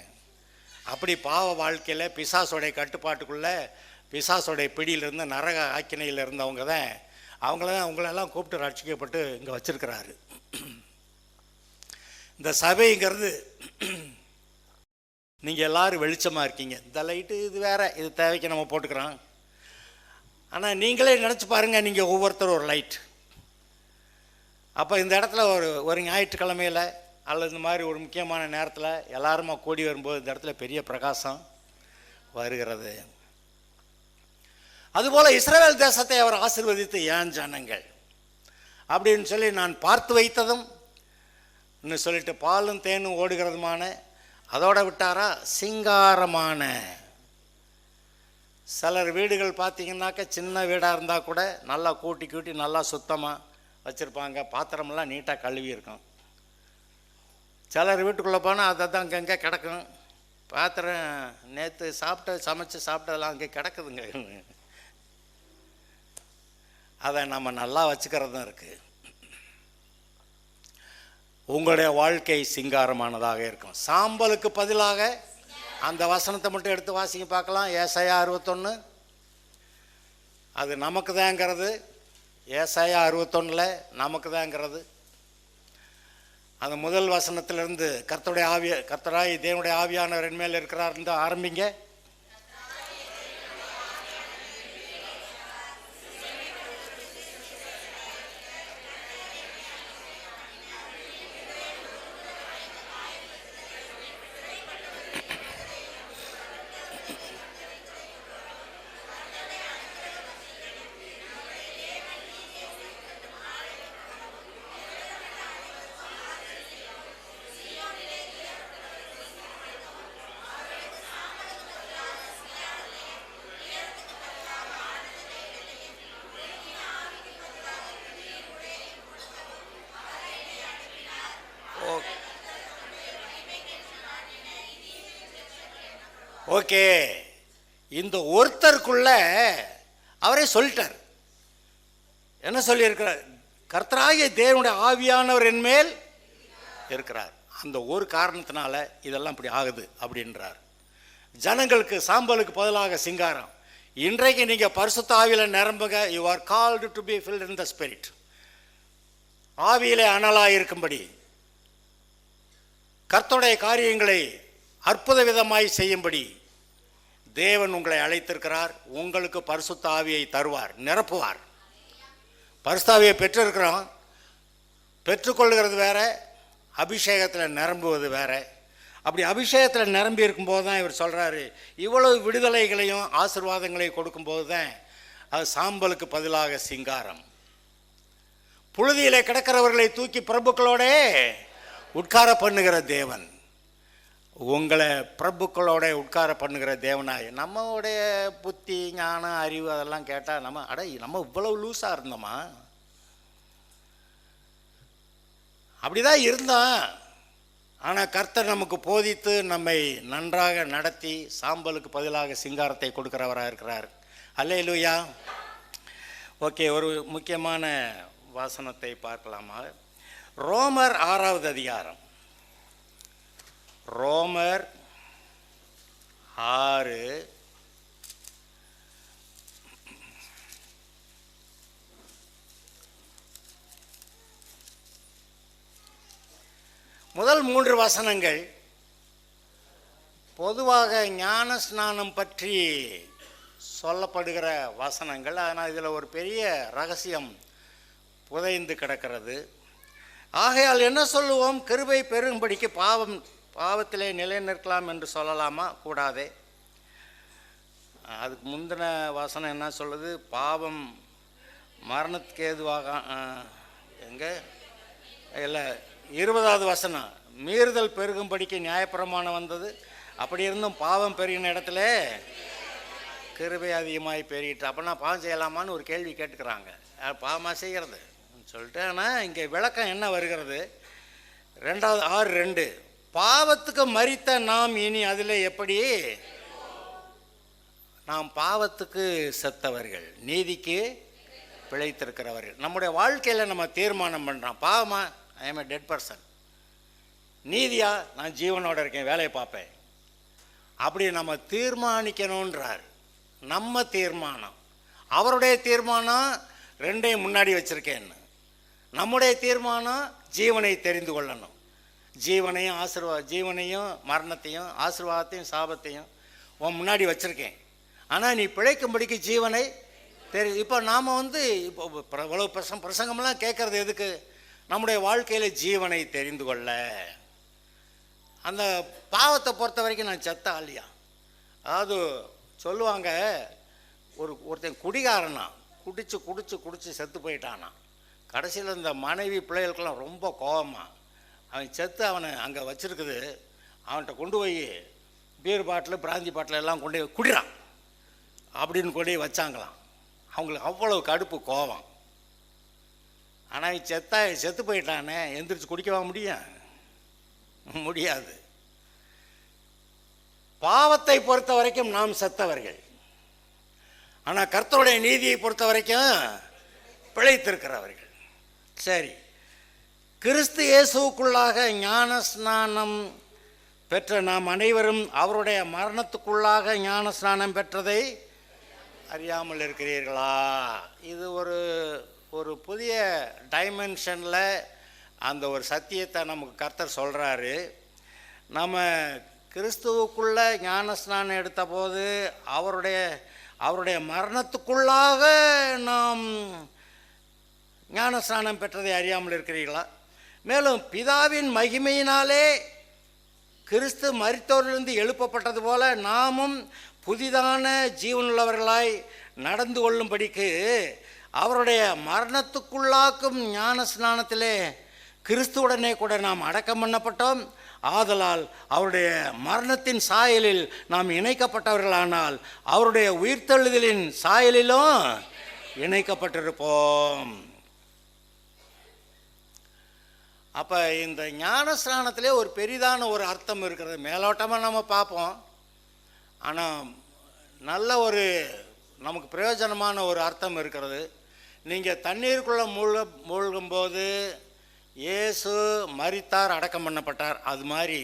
அப்படி பாவ வாழ்க்கையில் பிசாசோடைய கட்டுப்பாட்டுக்குள்ளே, பிசாசோடைய பிடியிலிருந்து, நரக ஆக்கினையில் இருந்தவங்க தான் அவங்களெல்லாம் கூப்பிட்டு ரட்சிக்கப்பட்டு இங்கே வச்சிருக்கிறாரு. இந்த சபைங்கிறது நீங்கள் எல்லோரும் வெளிச்சமாக இருக்கீங்க. இந்த லைட்டு இது வேறு, இது தேவைக்கு நம்ம போட்டுக்கிறோம். ஆனால் நீங்களே நினச்சி பாருங்கள், நீங்கள் ஒவ்வொருத்தரும் ஒரு லைட். அப்போ இந்த இடத்துல ஒரு ஞாயிற்றுக்கிழமையில் அல்லது இந்த மாதிரி ஒரு முக்கியமான நேரத்தில் எல்லாருமா கூடி வரும்போது இந்த இடத்துல பெரிய பிரகாசம் வருகிறது. அதுபோல் இஸ்ரவேல் தேசத்தை அவர் ஆசீர்வதித்து ஏன் ஜனங்கள் அப்படின்னு சொல்லி நான் பார்த்து வைத்ததும் இன்னும் சொல்லிட்டு பாலும் தேனும் ஓடுகிறதுமான, அதோட விட்டாரா சிங்காரமான. சிலர் வீடுகள் பார்த்தீங்கன்னாக்க சின்ன வீடாக இருந்தால் கூட நல்லா கூட்டி நல்லா சுத்தமாக வச்சுருப்பாங்க, பாத்திரமெல்லாம் நீட்டாக கழுவி இருக்கும். சிலர் வீட்டுக்குள்ளே போனால் அதை தான் அங்கங்கே கிடக்கும். பாத்திரம் நேற்று சமைச்சு சாப்பிட்டதெல்லாம் அங்கே கிடக்குதுங்க. அதை நம்ம நல்லா வச்சுக்கிறதும் இருக்குது. உங்களுடைய வாழ்க்கை சிங்காரமானதாக இருக்கும். சாம்பலுக்கு பதிலாக அந்த வசனத்தை மட்டும் எடுத்து வாசிங்க பார்க்கலாம். ஏசாயா 61 அது நமக்கு தாங்கிறது. ஏசாயா 61 நமக்கு தாங்கிறது. அந்த முதல் வசனத்திலிருந்து கர்த்தராய் தேவனுடைய ஆவியானவர் என் மேல் இருக்கிறார் என்று ஆரம்பிங்க. ஓகே, இந்த ஒருத்தருக்குள்ள அவரே சொல்லிட்டார். என்ன சொல்லியிருக்கிறார்? கர்த்தராகிய தேவனுடைய ஆவியானவர் என் மேல் இருக்கிறார். அந்த ஒரு காரணத்தினால இதெல்லாம் இப்படி ஆகுது அப்படின்றார். ஜனங்களுக்கு சாம்பலுக்கு பதிலாக சிங்காரம். இன்றைக்கு நீங்கள் பரிசுத்த ஆவியில் நிரம்புக. You are called to be filled in the spirit. ஆவியிலே அனலாக இருக்கும்படி கர்த்தருடைய காரியங்களை அற்புத விதமாய் செய்யும்படி தேவன் உங்களை அழைத்திருக்கிறார். உங்களுக்கு பரிசுத்த ஆவியை தருவார், நிரப்புவார். பரிசுத்த ஆவியை பெற்றிருக்கிறோம். பெற்றுக்கொள்கிறது வேற, அபிஷேகத்தில் நிரம்புவது வேற. அப்படி அபிஷேகத்தில் நிரம்பி இருக்கும்போது தான் இவர் சொல்கிறாரு, இவ்வளவு விடுதலைகளையும் ஆசீர்வாதங்களையும் கொடுக்கும்போது தான் அது சாம்பலுக்கு பதிலாக சிங்காரம். புழுதியிலே கிடக்கிறவர்களை தூக்கி பிரபுக்களோட உட்கார பண்ணுகிற தேவன், உங்களை பிரபுக்களோட உட்கார பண்ணுகிற தேவனாய். நம்மளுடைய புத்தி ஞானம் அறிவு அதெல்லாம் கேட்டால் நம்ம இவ்வளவு லூஸாக இருந்தோமா? அப்படிதான் இருந்தோம். ஆனால் கர்த்தர் நமக்கு போதித்து நம்மை நன்றாக நடத்தி சாம்பலுக்கு பதிலாக சிங்காரத்தை கொடுக்கிறவராக இருக்கிறார். அல்லேலூயா. ஓகே, ஒரு முக்கியமான வசனத்தை பார்க்கலாமா? ரோமர் 6வது அதிகாரம். ரோமர் 6 முதல் 3 வசனங்கள் பொதுவாக ஞான ஸ்நானம் பற்றி சொல்லப்படுகிற வசனங்கள். ஆனால் இதில் ஒரு பெரிய ரகசியம் புதைந்து கிடக்கிறது. ஆகையால் என்ன சொல்லுவோம்? கிருபை பெருகும்படிக்கு பாவத்திலே நிலை நிற்கலாம் என்று சொல்லலாமா? கூடாதே. அதுக்கு முந்தின வசனம் என்ன சொல்லுது? பாவம் மரணத்துக்கு ஏதுவாக. எங்கே இல்லை, 20வது வசனம், மீறுதல் பெருகும்படிக்கு நியாயப்பிரமாணம் வந்தது, அப்படி இருந்தும் பாவம் பெருகின இடத்துல கிருபை அதிகமாகி பெருகிட்டு. அப்படின்னா பாவம் செய்யலாமான்னு ஒரு கேள்வி கேட்டுக்கிறாங்க. பாவமாக செய்கிறது சொல்லிட்டு. ஆனால் இங்கே விளக்கம் என்ன வருகிறது? 6:2, பாவத்துக்கு மரித்த நாம் இனி அதில் எப்படி? நாம் பாவத்துக்கு செத்தவர்கள், நீதிக்கு பிழைத்திருக்கிறவர்கள். நம்முடைய வாழ்க்கையில் நம்ம தீர்மானம் பண்ணுறோம், பாவமா I am a dead person, நீதியா நான் ஜீவனோட இருக்கேன், வேலையை பார்ப்பேன். அப்படி நம்ம தீர்மானிக்கணுன்றார். நம்ம தீர்மானம், அவருடைய தீர்மானம் ரெண்டையும் முன்னாடி வச்சுருக்கேன்னு. நம்முடைய தீர்மானம் ஜீவனை தெரிந்து கொள்ளணும். ஜீவனையும் ஜீவனையும் மரணத்தையும் ஆசீர்வாதத்தையும் சாபத்தையும் உன் முன்னாடி வச்சுருக்கேன். ஆனால் நீ பிழைக்கும்படிக்கு ஜீவனை இப்போ நாம் இப்போ இவ்வளோ பிரசங்கமெல்லாம் கேட்குறது எதுக்கு? நம்முடைய வாழ்க்கையில் ஜீவனை தெரிந்து கொள்ள. அந்த பாவத்தை பொறுத்த வரைக்கும் நான் செத்த ஆளியா? அதாவது சொல்லுவாங்க, ஒருத்தன் குடிகாரனா குடிச்சு குடிச்சு குடிச்சு செத்து போயிட்டானா. கடைசியில் இந்த மனைவி பிள்ளைகளுக்கெல்லாம் ரொம்ப கோபமாக அவன் செத்து அவனை அங்கே வச்சுருக்குது. அவன்கிட்ட கொண்டு போய் பீர் பாட்டில் பிராந்தி பாட்டில் எல்லாம் கொண்டு போய் குடிறான் அப்படின்னு கொண்டு போய் வச்சாங்களாம். அவங்களுக்கு அவ்வளவு கடுப்பு கோபம். ஆனால் செத்து போயிட்டானே, எந்திரிச்சு குடிக்கவா முடியும்? முடியாது. பாவத்தை பொறுத்த வரைக்கும் நாம் செத்தவர்கள். ஆனால் கர்த்தருடைய நீதியை பொறுத்த வரைக்கும் பிழைத்திருக்கிறவர்கள். சரி, கிறிஸ்து இயேசுவுக்குள்ளாக ஞான ஸ்நானம் பெற்ற நாம் அனைவரும் அவருடைய மரணத்துக்குள்ளாக ஞான ஸ்நானம் பெற்றதை அறியாமல் இருக்கிறீர்களா? இது ஒரு புதிய டைமென்ஷனில் அந்த ஒரு சத்தியத்தை நமக்கு கர்த்தர் சொல்கிறாரு. நம்ம கிறிஸ்துவுக்குள்ள ஞான ஸ்நானம் எடுத்த போது அவருடைய மரணத்துக்குள்ளாக நாம் ஞான ஸ்நானம் பெற்றதை அறியாமல் இருக்கிறீர்களா? மேலும் பிதாவின் மகிமையினாலே கிறிஸ்து மரித்தோரிலிருந்து எழுப்பப்பட்டது போல நாமும் புதிதான ஜீவனுள்ளவர்களாய் நடந்து கொள்ளும்படிக்கு அவருடைய மரணத்துக்குள்ளாக்கும் ஞான ஸ்நானத்திலே கிறிஸ்துவுடனே கூட நாம் அடக்கம் பண்ணப்பட்டோம். ஆதலால் அவருடைய மரணத்தின் சாயலில் நாம் இணைக்கப்பட்டவர்களானால் அவருடைய உயிர்த்தெழுதலின் சாயலிலும் இணைக்கப்பட்டிருப்போம். அப்போ இந்த ஞான ஸ்நானத்திலே ஒரு பெரிதான ஒரு அர்த்தம் இருக்கிறது. மேலோட்டமாக நம்ம பார்ப்போம். ஆனால் நல்ல ஒரு நமக்கு பிரயோஜனமான ஒரு அர்த்தம் இருக்கிறது. நீங்கள் தண்ணீருக்குள்ளே மூழ்கும்போது இயேசு மரித்தார், அடக்கம் பண்ணப்பட்டார். அது மாதிரி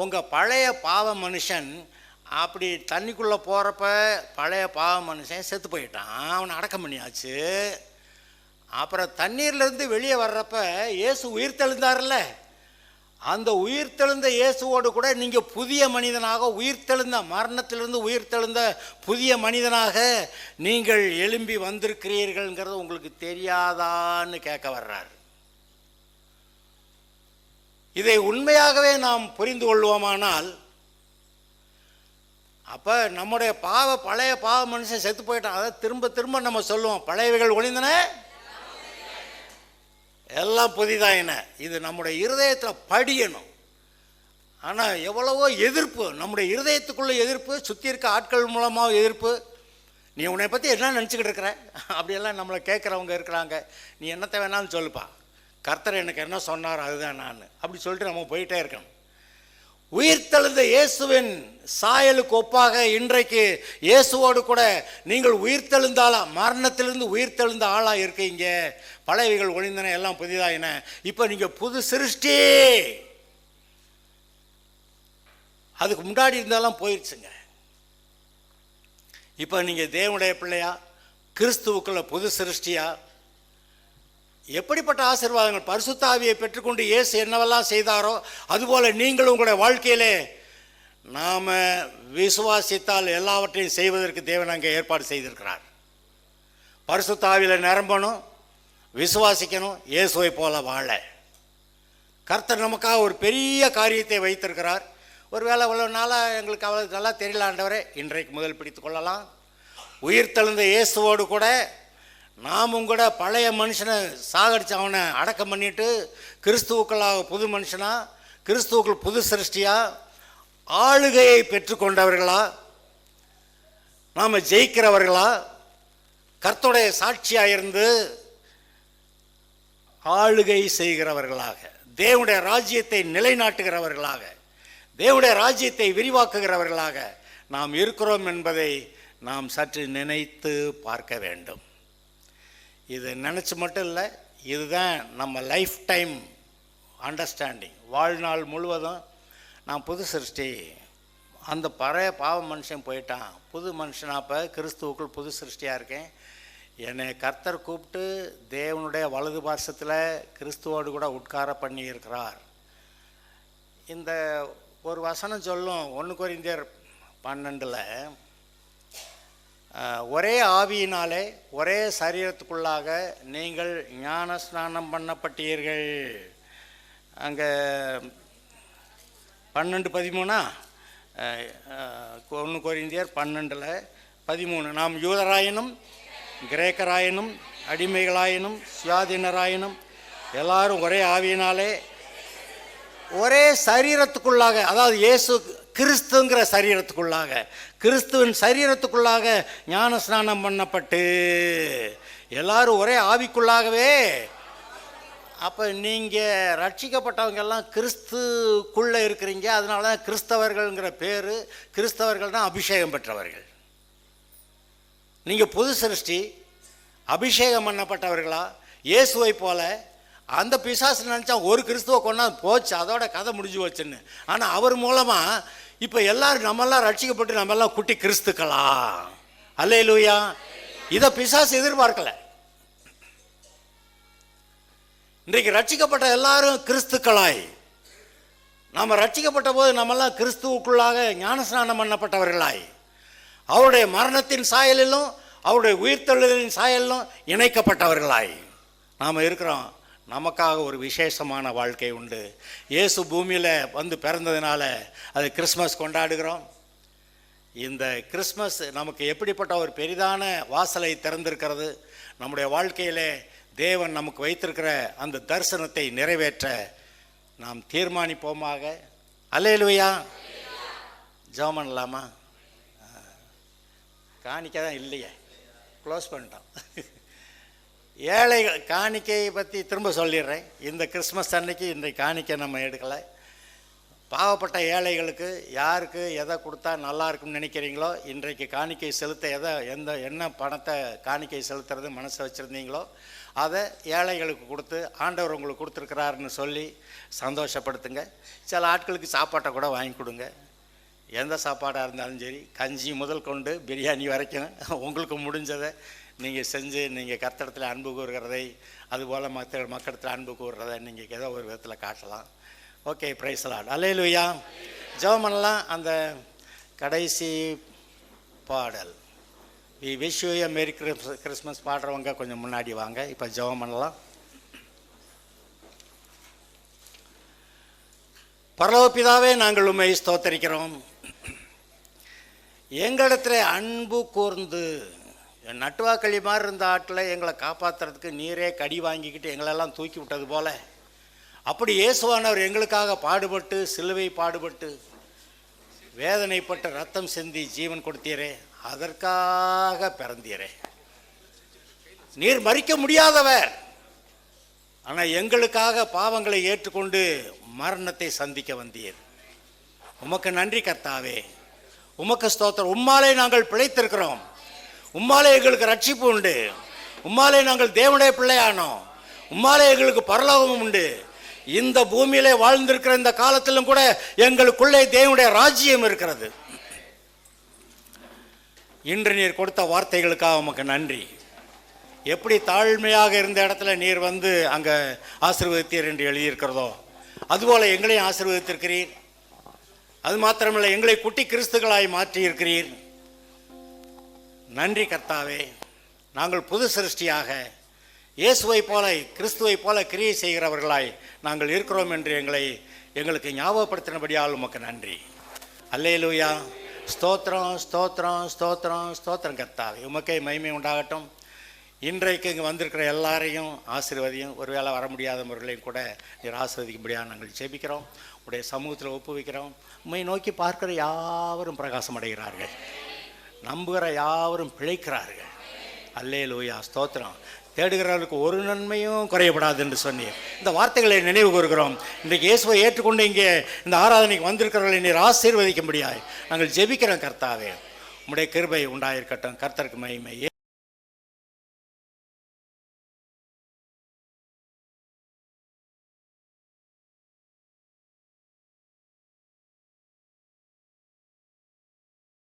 உங்கள் பழைய பாவ மனுஷன் அப்படி தண்ணிக்குள்ளே போகிறப்ப பழைய பாவ மனுஷன் செத்து போயிட்டான், அவனை அடக்கம் பண்ணியாச்சு. அப்புறம் தண்ணீர்லேருந்து வெளியே வர்றப்ப இயேசு உயிர் தெழுந்தார்ல, அந்த உயிர்த்தெழுந்த இயேசுவோடு கூட நீங்கள் புதிய மனிதனாக உயிர்த்தெழுந்த, மரணத்திலிருந்து உயிர்த்தெழுந்த புதிய மனிதனாக நீங்கள் எழும்பி வந்திருக்கிறீர்கள்ங்கிறது உங்களுக்கு தெரியாதான்னு கேட்க வர்றார். இதை உண்மையாகவே நாம் புரிந்து கொள்வோமானால், அப்போ நம்முடைய பழைய பாவ மனுஷன் செத்து போயிட்டான். அதை திரும்ப திரும்ப நம்ம சொல்லுவோம், பழையவைகள் ஒளிந்தன எல்லாம் புதிதாயின. இது நம்முடைய இருதயத்தில் படியணும். ஆனால் எவ்வளவோ எதிர்ப்பு, நம்முடைய இருதயத்துக்குள்ளே எதிர்ப்பு, சுற்றி இருக்க ஆட்கள் மூலமாக எதிர்ப்பு. நீ உன்னை பற்றி என்ன நினச்சிக்கிட்டு இருக்கிற அப்படியெல்லாம் நம்மளை கேட்குறவங்க இருக்கிறாங்க. நீ என்னத்தை வேணாலும் சொல்லுப்பா, கர்த்தர் எனக்கு என்ன சொன்னார் அதுதான் நான், அப்படி சொல்லிட்டு நம்ம போயிட்டே இருக்கணும். உயிர்த்தெழுந்த இயேசுவின் சாயலுக்கு ஒப்பாக இன்றைக்கு இயேசுவோடு கூட நீங்கள் உயிர்த்தெழுந்தாளா, மரணத்திலிருந்து உயிர்த்தெழுந்த ஆளாக இருக்கீங்க. பழையவைகள் ஒளிந்தன எல்லாம் புதிதாயின. இப்போ நீங்கள் புது சிருஷ்டி. அதுக்கு முன்னாடி இருந்தாலும் போயிடுச்சுங்க. இப்போ நீங்கள் தேவனுடைய பிள்ளையா, கிறிஸ்துவுக்குள்ள புது சிருஷ்டியா. எப்படிப்பட்ட ஆசீர்வாதங்கள்! பரிசுத்த ஆவியை பெற்றுக்கொண்டு இயேசு என்னவெல்லாம் செய்தாரோ அதுபோல் நீங்களும் உங்களுடைய வாழ்க்கையிலே நாம் விசுவாசித்தால் எல்லாவற்றையும் செய்வதற்கு தேவன் அங்கே ஏற்பாடு செய்திருக்கிறார். பரிசுத்த ஆவியில் நிரம்பணும், விசுவாசிக்கணும், இயேசுவை போல வாழ கர்த்தர் நமக்காக ஒரு பெரிய காரியத்தை வைத்திருக்கிறார். ஒருவேளை இவ்வளோ நாளாக எங்களுக்கு அவ்வளோ நல்லா தெரியல ஆண்டவரே, இன்றைக்கு முதல் பிடித்து கொள்ளலாம். உயிர்த்தெழுந்த இயேசுவோடு கூட நாம் கூட பழைய மனுஷனை சாகடிச்சு அவனை அடக்கம் பண்ணிட்டு கிறிஸ்துவுக்களாக புது மனுஷனா, கிறிஸ்துவுக்குள் புது சிருஷ்டியா, ஆளுகையை பெற்றுக்கொண்டவர்களா, நாம் ஜெயிக்கிறவர்களா, கர்த்தருடைய சாட்சியாக இருந்து ஆளுகை செய்கிறவர்களாக, தேவனுடைய ராஜ்யத்தை நிலைநாட்டுகிறவர்களாக, தேவனுடைய ராஜ்யத்தை விரிவாக்குகிறவர்களாக நாம் இருக்கிறோம் என்பதை நாம் சற்று நினைத்து பார்க்க வேண்டும். இது நினச்சி மட்டும் இல்லை, இதுதான் நம்ம லைஃப் டைம் அண்டர்ஸ்டாண்டிங். வாழ்நாள் முழுவதும் நான் புது சிருஷ்டி, அந்த பழைய பாவ மனுஷன் போயிட்டான், புது மனுஷனாக இப்போ கிறிஸ்துவுக்குள் புது சிருஷ்டியாக இருக்கேன். என்னை கர்த்தர் கூப்பிட்டு தேவனுடைய வலது பார்சத்தில் கிறிஸ்துவோடு கூட உட்கார பண்ணி இருக்கிறார். இந்த ஒரு வசனம் சொல்லும் 1 கொரிந்தியர் 12 ஒரே ஆவியினாலே ஒரே சரீரத்துக்குள்ளாக நீங்கள் ஞான ஸ்நானம் பண்ணப்பட்டீர்கள். அங்கே 12:13 1 கொரிந்தியர் 12:13 நாம் யூதராயினும் கிரேக்கராயினும் அடிமைகளாயினும் சுயாதீனராயினும் எல்லாரும் ஒரே ஆவியினாலே ஒரே சரீரத்துக்குள்ளாக, அதாவது இயேசு கிறிஸ்துங்கிற சரீரத்துக்குள்ளாக, கிறிஸ்துவின் சரீரத்துக்குள்ளாக ஞான ஸ்நானம் பண்ணப்பட்டு எல்லாரும் ஒரே ஆவிக்குள்ளாகவே. அப்போ நீங்கள் ரட்சிக்கப்பட்டவங்கெல்லாம் கிறிஸ்துக்குள்ளே இருக்கிறீங்க. அதனால தான் கிறிஸ்தவர்கள்ங்கிற பேர். கிறிஸ்தவர்கள் தான் அபிஷேகம் பெற்றவர்கள். நீங்கள் புது சிருஷ்டி, அபிஷேகம் பண்ணப்பட்டவர்களா, இயேசுவை போல. அந்த பிசாசு நினச்சா ஒரு கிறிஸ்துவை கொண்டா போச்சு, அதோட கதை முடிஞ்சு போச்சுன்னு. ஆனால் அவர் மூலமாக இப்போ எல்லாரும் நம்மெல்லாம் ரட்சிக்கப்பட்டு நம்மெல்லாம் குட்டி கிறிஸ்துக்களா. அல்லேலூயா. இதை பிசாசு எதிர்பார்க்கல. இன்றைக்கு ரட்சிக்கப்பட்ட எல்லாரும் கிறிஸ்துக்களாய், நாம் ரட்சிக்கப்பட்ட போது நம்மெல்லாம் கிறிஸ்துவுக்குள்ளாக ஞானஸ்நானம் பண்ணப்பட்டவர்களாய், அவருடைய மரணத்தின் சாயலிலும் அவருடைய உயிர்த்தெழுதலின் சாயலிலும் இணைக்கப்பட்டவர்களாய் நாம் இருக்கிறோம். நமக்காக ஒரு விசேஷமான வாழ்க்கை உண்டு. இயேசு பூமியில் வந்து பிறந்ததுனால அது கிறிஸ்மஸ் கொண்டாடுகிறோம். இந்த கிறிஸ்மஸ் நமக்கு எப்படிப்பட்ட ஒரு பெரிதான வாசலை திறந்திருக்கிறது. நம்முடைய வாழ்க்கையிலே தேவன் நமக்கு வைத்திருக்கிற அந்த தரிசனத்தை நிறைவேற்ற நாம் தீர்மானிப்போமாக. அல்லேலூயா. ஜெபம் பண்ணலாமா? காணிக்க தான் இல்லையே, க்ளோஸ் பண்ணிட்டோம். ஏழைகள் காணிக்கையை பற்றி திரும்ப சொல்லிடுறேன். இந்த கிறிஸ்மஸ் அன்னைக்கு இன்றைக்கு காணிக்கை நம்ம எடுக்கலை. பாவப்பட்ட ஏழைகளுக்கு யாருக்கு எதை கொடுத்தா நல்லா இருக்கும்னு நினைக்கிறீங்களோ, இன்றைக்கு காணிக்கை செலுத்த என்ன பணத்தை காணிக்கை செலுத்துறது மனசை வச்சுருந்தீங்களோ அதை ஏழைகளுக்கு கொடுத்து ஆண்டவர் உங்களுக்கு கொடுத்துருக்கிறாருன்னு சொல்லி சந்தோஷப்படுத்துங்க. சில ஆட்களுக்கு சாப்பாட்டை கூட வாங்கி கொடுங்க. எந்த சாப்பாடாக இருந்தாலும் சரி, கஞ்சி முதல் கொண்டு பிரியாணி வரைக்கும் உங்களுக்கு முடிஞ்சதை நீங்கள் செஞ்சு நீங்கள் கர்த்தரிடத்தில் அன்பு கூறுகிறதை, அதுபோல் மக்களிடத்தில் அன்பு கூறுறதை நீங்கள் ஏதோ ஒரு விதத்தில் காட்டலாம். Okay, praise Lord. அல்லேலூயா. ஜெபம் பண்ணலாம். அந்த கடைசி பாடல் we wish you a merry Christmas பாடுறவங்க கொஞ்சம் முன்னாடி வாங்க. இப்போ ஜெபம் பண்ணலாம். பரலோக பிதாவே, நாங்கள் உம்மை ஸ்தோத்தரிக்கிறோம். எங்களிடத்தில் அன்பு கூர்ந்து நட்டுவாக்களி மாதிரி இருந்த ஆட்டில் எங்களை காப்பாற்றுறதுக்கு நீரே கடி வாங்கிக்கிட்டு எங்களெல்லாம் தூக்கி விட்டது போல, அப்படி இயேசுவானவர் எங்களுக்காக பாடுபட்டு சிலுவை பாடுபட்டு வேதனைப்பட்டு ரத்தம் சிந்தி ஜீவன் கொடுத்தீரே, அதற்காக பிறந்தீரே. நீர் மறிக்க முடியாதவர், ஆனால் எங்களுக்காக பாவங்களை ஏற்றுக்கொண்டு மரணத்தை சந்திக்க வந்தீர். உமக்கு நன்றி கர்த்தாவே, உமக்கு ஸ்தோத்திரம். உம்மாலே நாங்கள் பிழைத்திருக்கிறோம், உம்மாலே எங்களுக்கு ரட்சிப்பு உண்டு, உம்மாலே நாங்கள் தேவனுடைய பிள்ளையானோம், உம்மாலே எங்களுக்கு பரலோகமும் உண்டு. இந்த பூமியிலே வாழ்ந்திருக்கிற இந்த காலத்திலும் கூட எங்களுக்குள்ளே தேவனுடைய ராஜ்யம் இருக்கிறது. இன்று நீர் கொடுத்த வார்த்தைகளுக்காக உமக்கு நன்றி. எப்படி தாழ்மையாக இருந்த இடத்துல நீர் வந்து அங்கே ஆசீர்வதித்தீர் என்று எழுதியிருக்கிறதோ, அதுபோல் எங்களையும் ஆசீர்வதித்திருக்கிறீர். அது மாத்திரமில்லை, எங்களை குட்டி கிறிஸ்துகளாய் மாற்றியிருக்கிறீர். நன்றி கர்த்தாவே. நாங்கள் புது சிருஷ்டியாக இயேசுவை போல கிறிஸ்துவை போல கிரியை செய்கிறவர்களாய் நாங்கள் இருக்கிறோம் என்று எங்களுக்கு ஞாபகப்படுத்தினபடியால் உமக்கு நன்றி. அல்லேலூயா. ஸ்தோத்திரம் ஸ்தோத்திரம் ஸ்தோத்திரம் ஸ்தோத்திரம் கர்த்தாவே. உமக்கே மகிமை உண்டாகட்டும். இன்றைக்கு இங்கே வந்திருக்கிற எல்லாரையும் ஆசீர்வதியும். ஒருவேளை வர முடியாதவர்களையும் கூட நீர் ஆசீர்வதிக்கும்படியாக நாங்கள் ஜெபிக்கிறோம். உடைய சமூகத்தில் ஒப்புவிக்கிறோம். உம்மை நோக்கி பார்க்கிற யாவரும் பிரகாசம் அடைகிறார்கள், நம்புகிற யாவரும் பிழைக்கிறார்கள். அல்லேலூயா. ஸ்தோத்திரம். தேடுகிறவர்களுக்கு ஒரு நன்மையும் குறையப்படாது என்று சொன்னீர். இந்த வார்த்தைகளை நினைவு கூறுகிறோம். இன்றைக்கு இயேசுவை ஏற்றுக்கொண்டு இங்கே இந்த ஆராதனைக்கு வந்திருக்கிறவர்களை நீர் ஆசீர்வதிக்க முடியாது நாங்கள் ஜெபிக்கிறோம் கர்த்தாவே. உம்முடைய கிருபை உண்டாயிருக்கட்டும். கர்த்தருக்கு மகிமை.